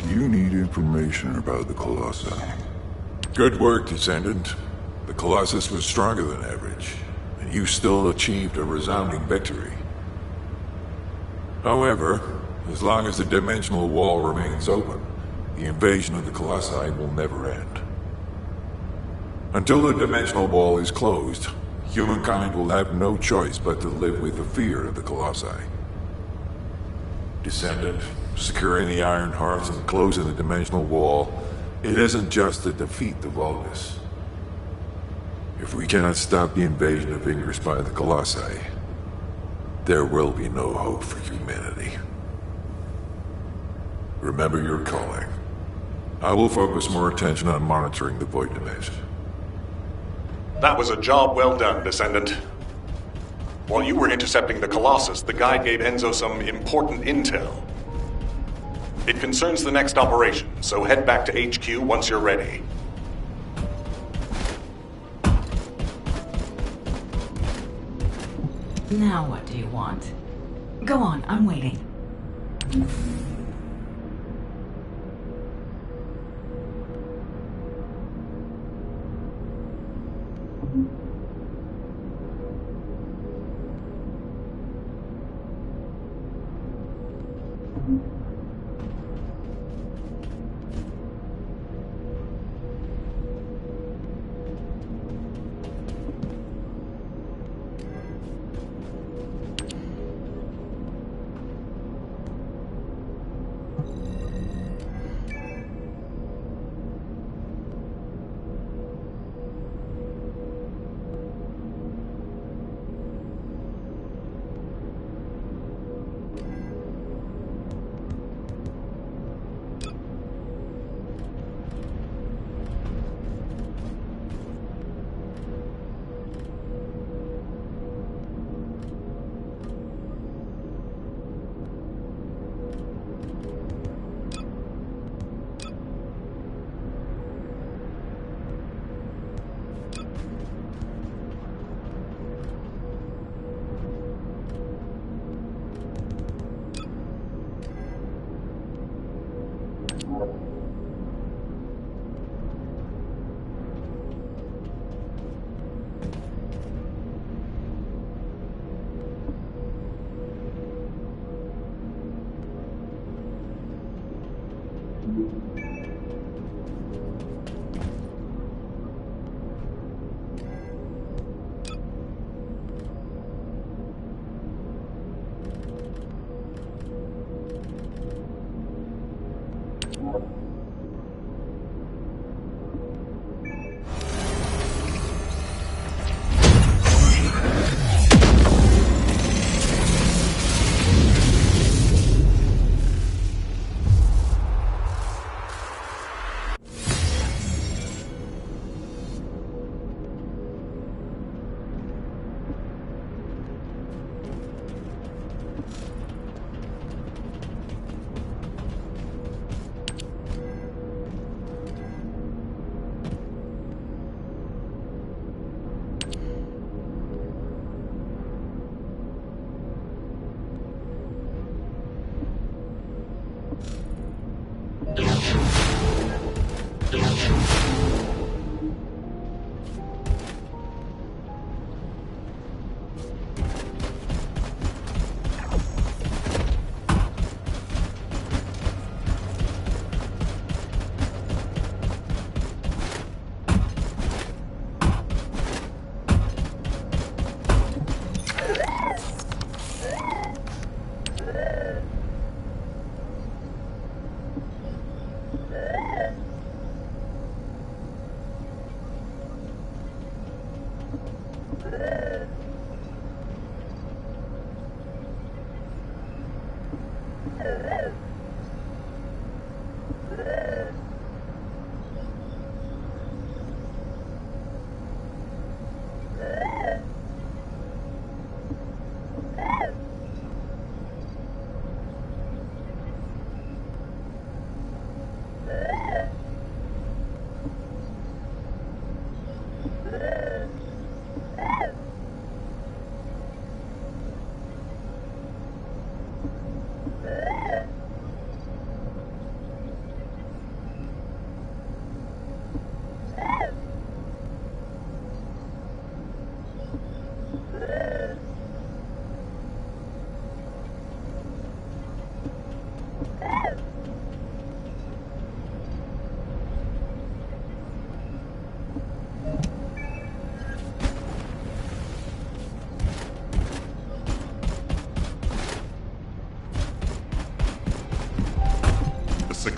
You need information about the Colossi. Good work, Descendant. The Colossus was stronger than average, and you still achieved a resounding victory. However, as long as the dimensional wall remains open, the invasion of the Colossi will never end. Until the dimensional wall is closed, humankind will have no choice but to live with the fear of the Colossi. Descendant, securing the Iron Hearts and closing the dimensional wall, it isn't just to defeat the Vulgus. If we cannot stop the invasion of Ingress by the Colossi, there will be no hope for humanity. Remember your calling. I will focus more attention on monitoring the Void Dimension. That was a job well done, Descendant. While you were intercepting the Colossus, the guide gave Enzo some important intel. It concerns the next operation, so head back to HQ once you're ready. Now what do you want? Go on, I'm waiting.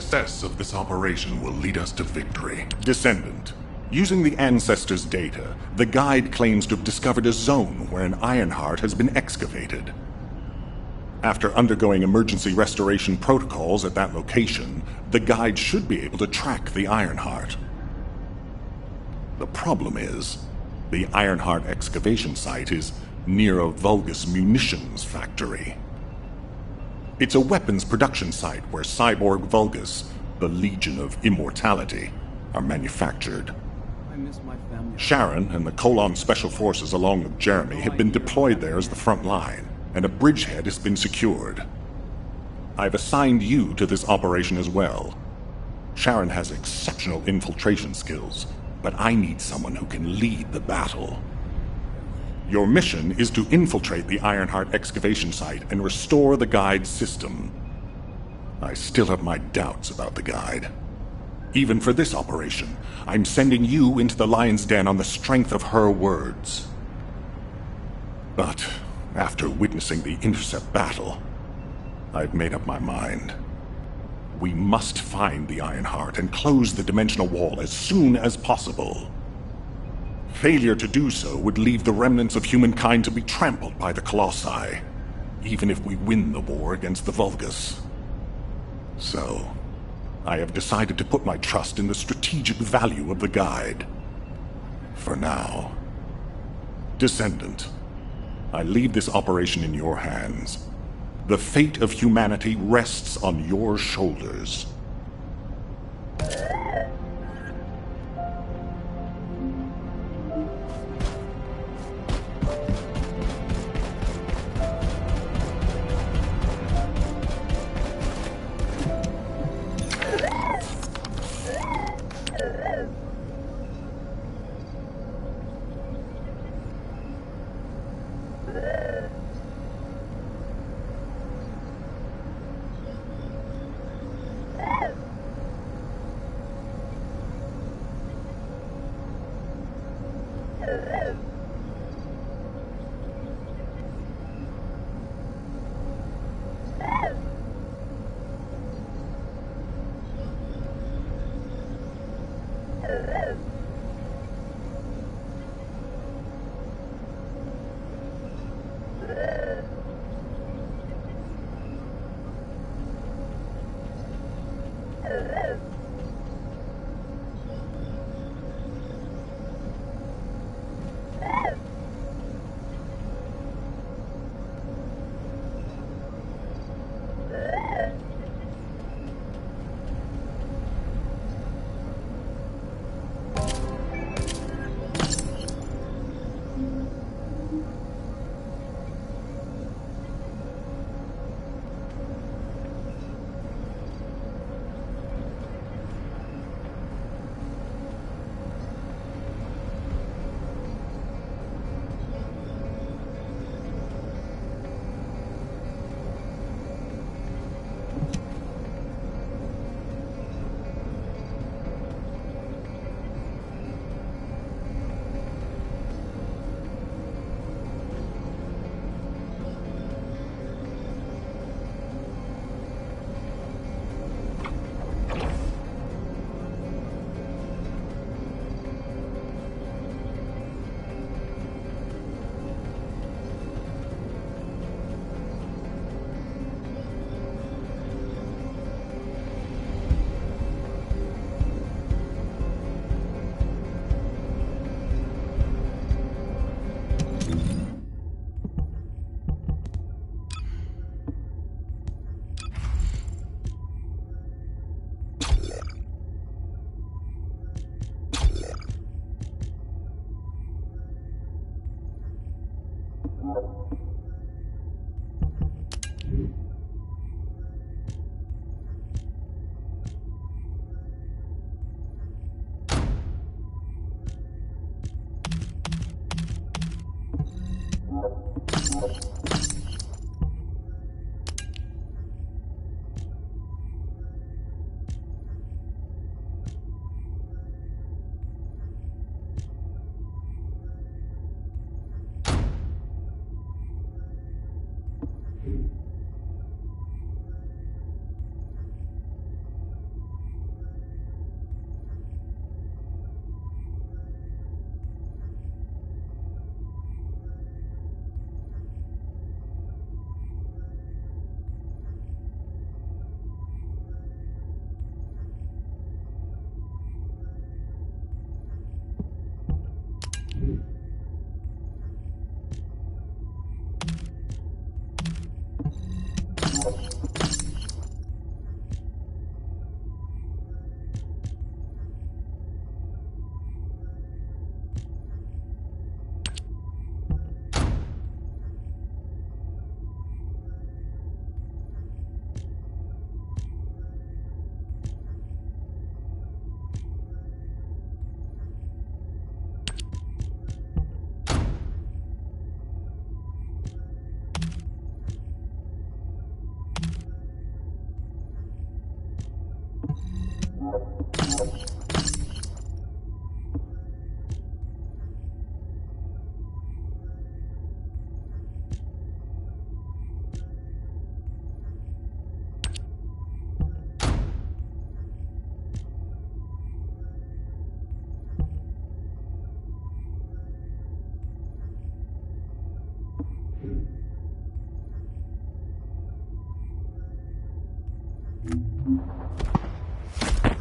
success of this operation will lead us to victory. Descendant, using the Ancestors' data, the Guide claims to have discovered a zone where an Ironheart has been excavated. After undergoing emergency restoration protocols at that location, the Guide should be able to track the Ironheart. The problem is, the Ironheart excavation site is near a Vulgus munitions factory. It's a weapons production site where cyborg Vulgus, the Legion of Immortality, are manufactured. Sharon and the Colon Special Forces along with Jeremy have been deployed there as the front line, and a bridgehead has been secured. I've assigned you to this operation as well. Sharon has exceptional infiltration skills, but I need someone who can lead the battle. Your mission is to infiltrate the Ironheart excavation site and restore the Guide's system. I still have my doubts about the Guide. Even for this operation, I'm sending you into the Lion's Den on the strength of her words. But after witnessing the Intercept battle, I've made up my mind. We must find the Ironheart and close the dimensional wall as soon as possible. Failure to do so would leave the remnants of humankind to be trampled by the Colossi, even if we win the war against the Vulgus. So, I have decided to put my trust in the strategic value of the Guide. For now. Descendant, I leave this operation in your hands. The fate of humanity rests on your shoulders.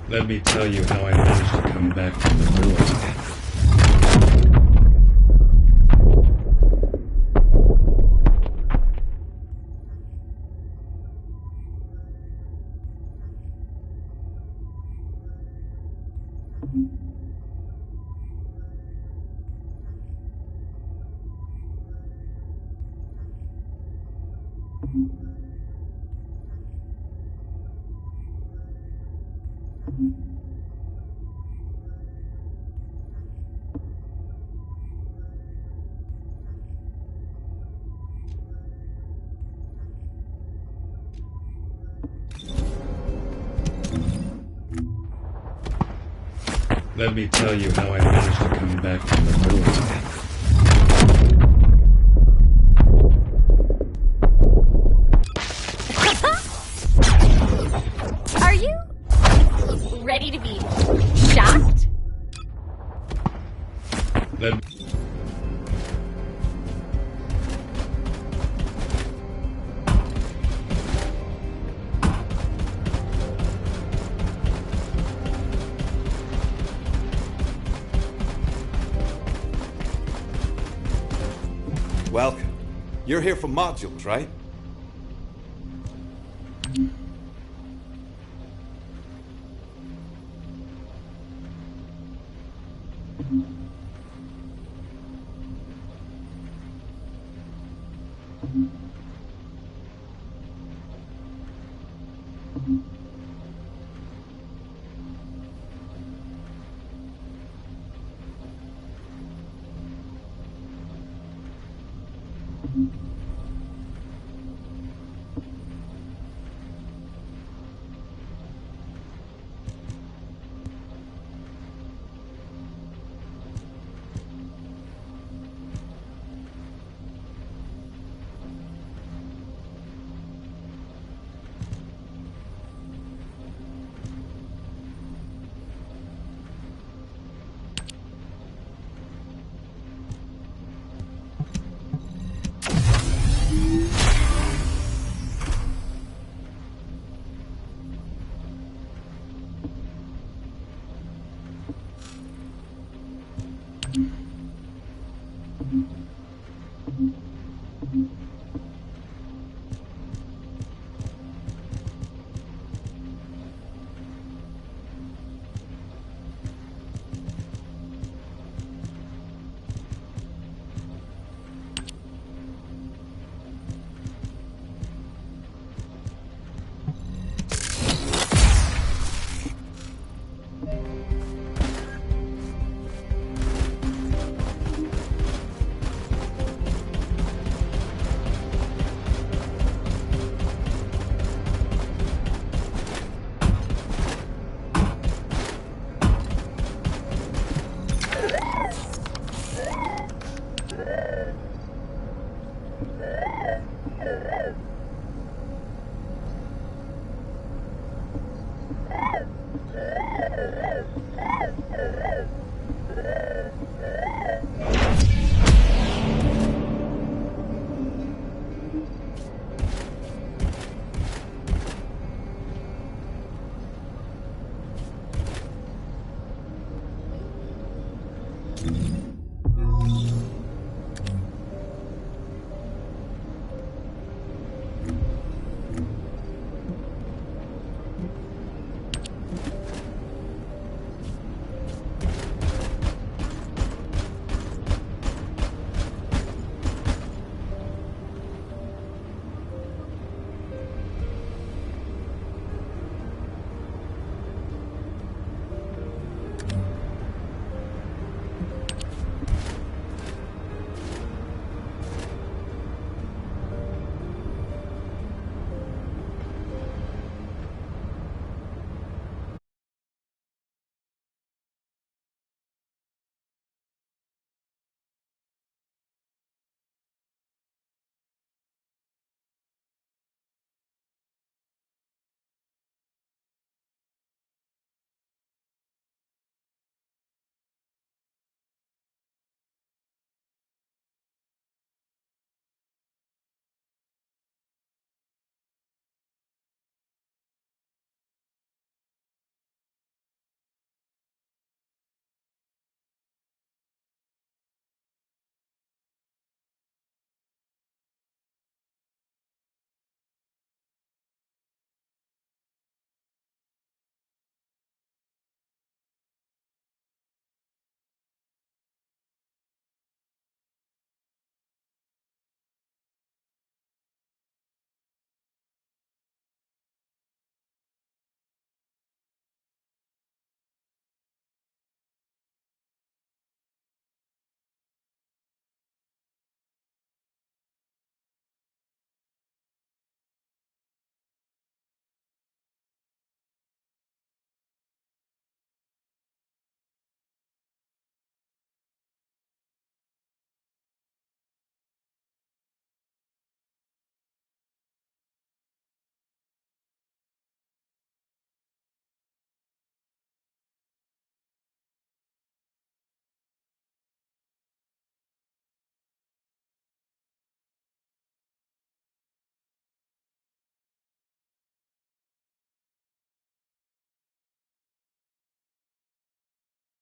Let me tell you how I managed to come back from the ruins. Let me tell you how I managed to come back from the ruins. Are you ready to be shocked? Welcome. You're here for modules, right?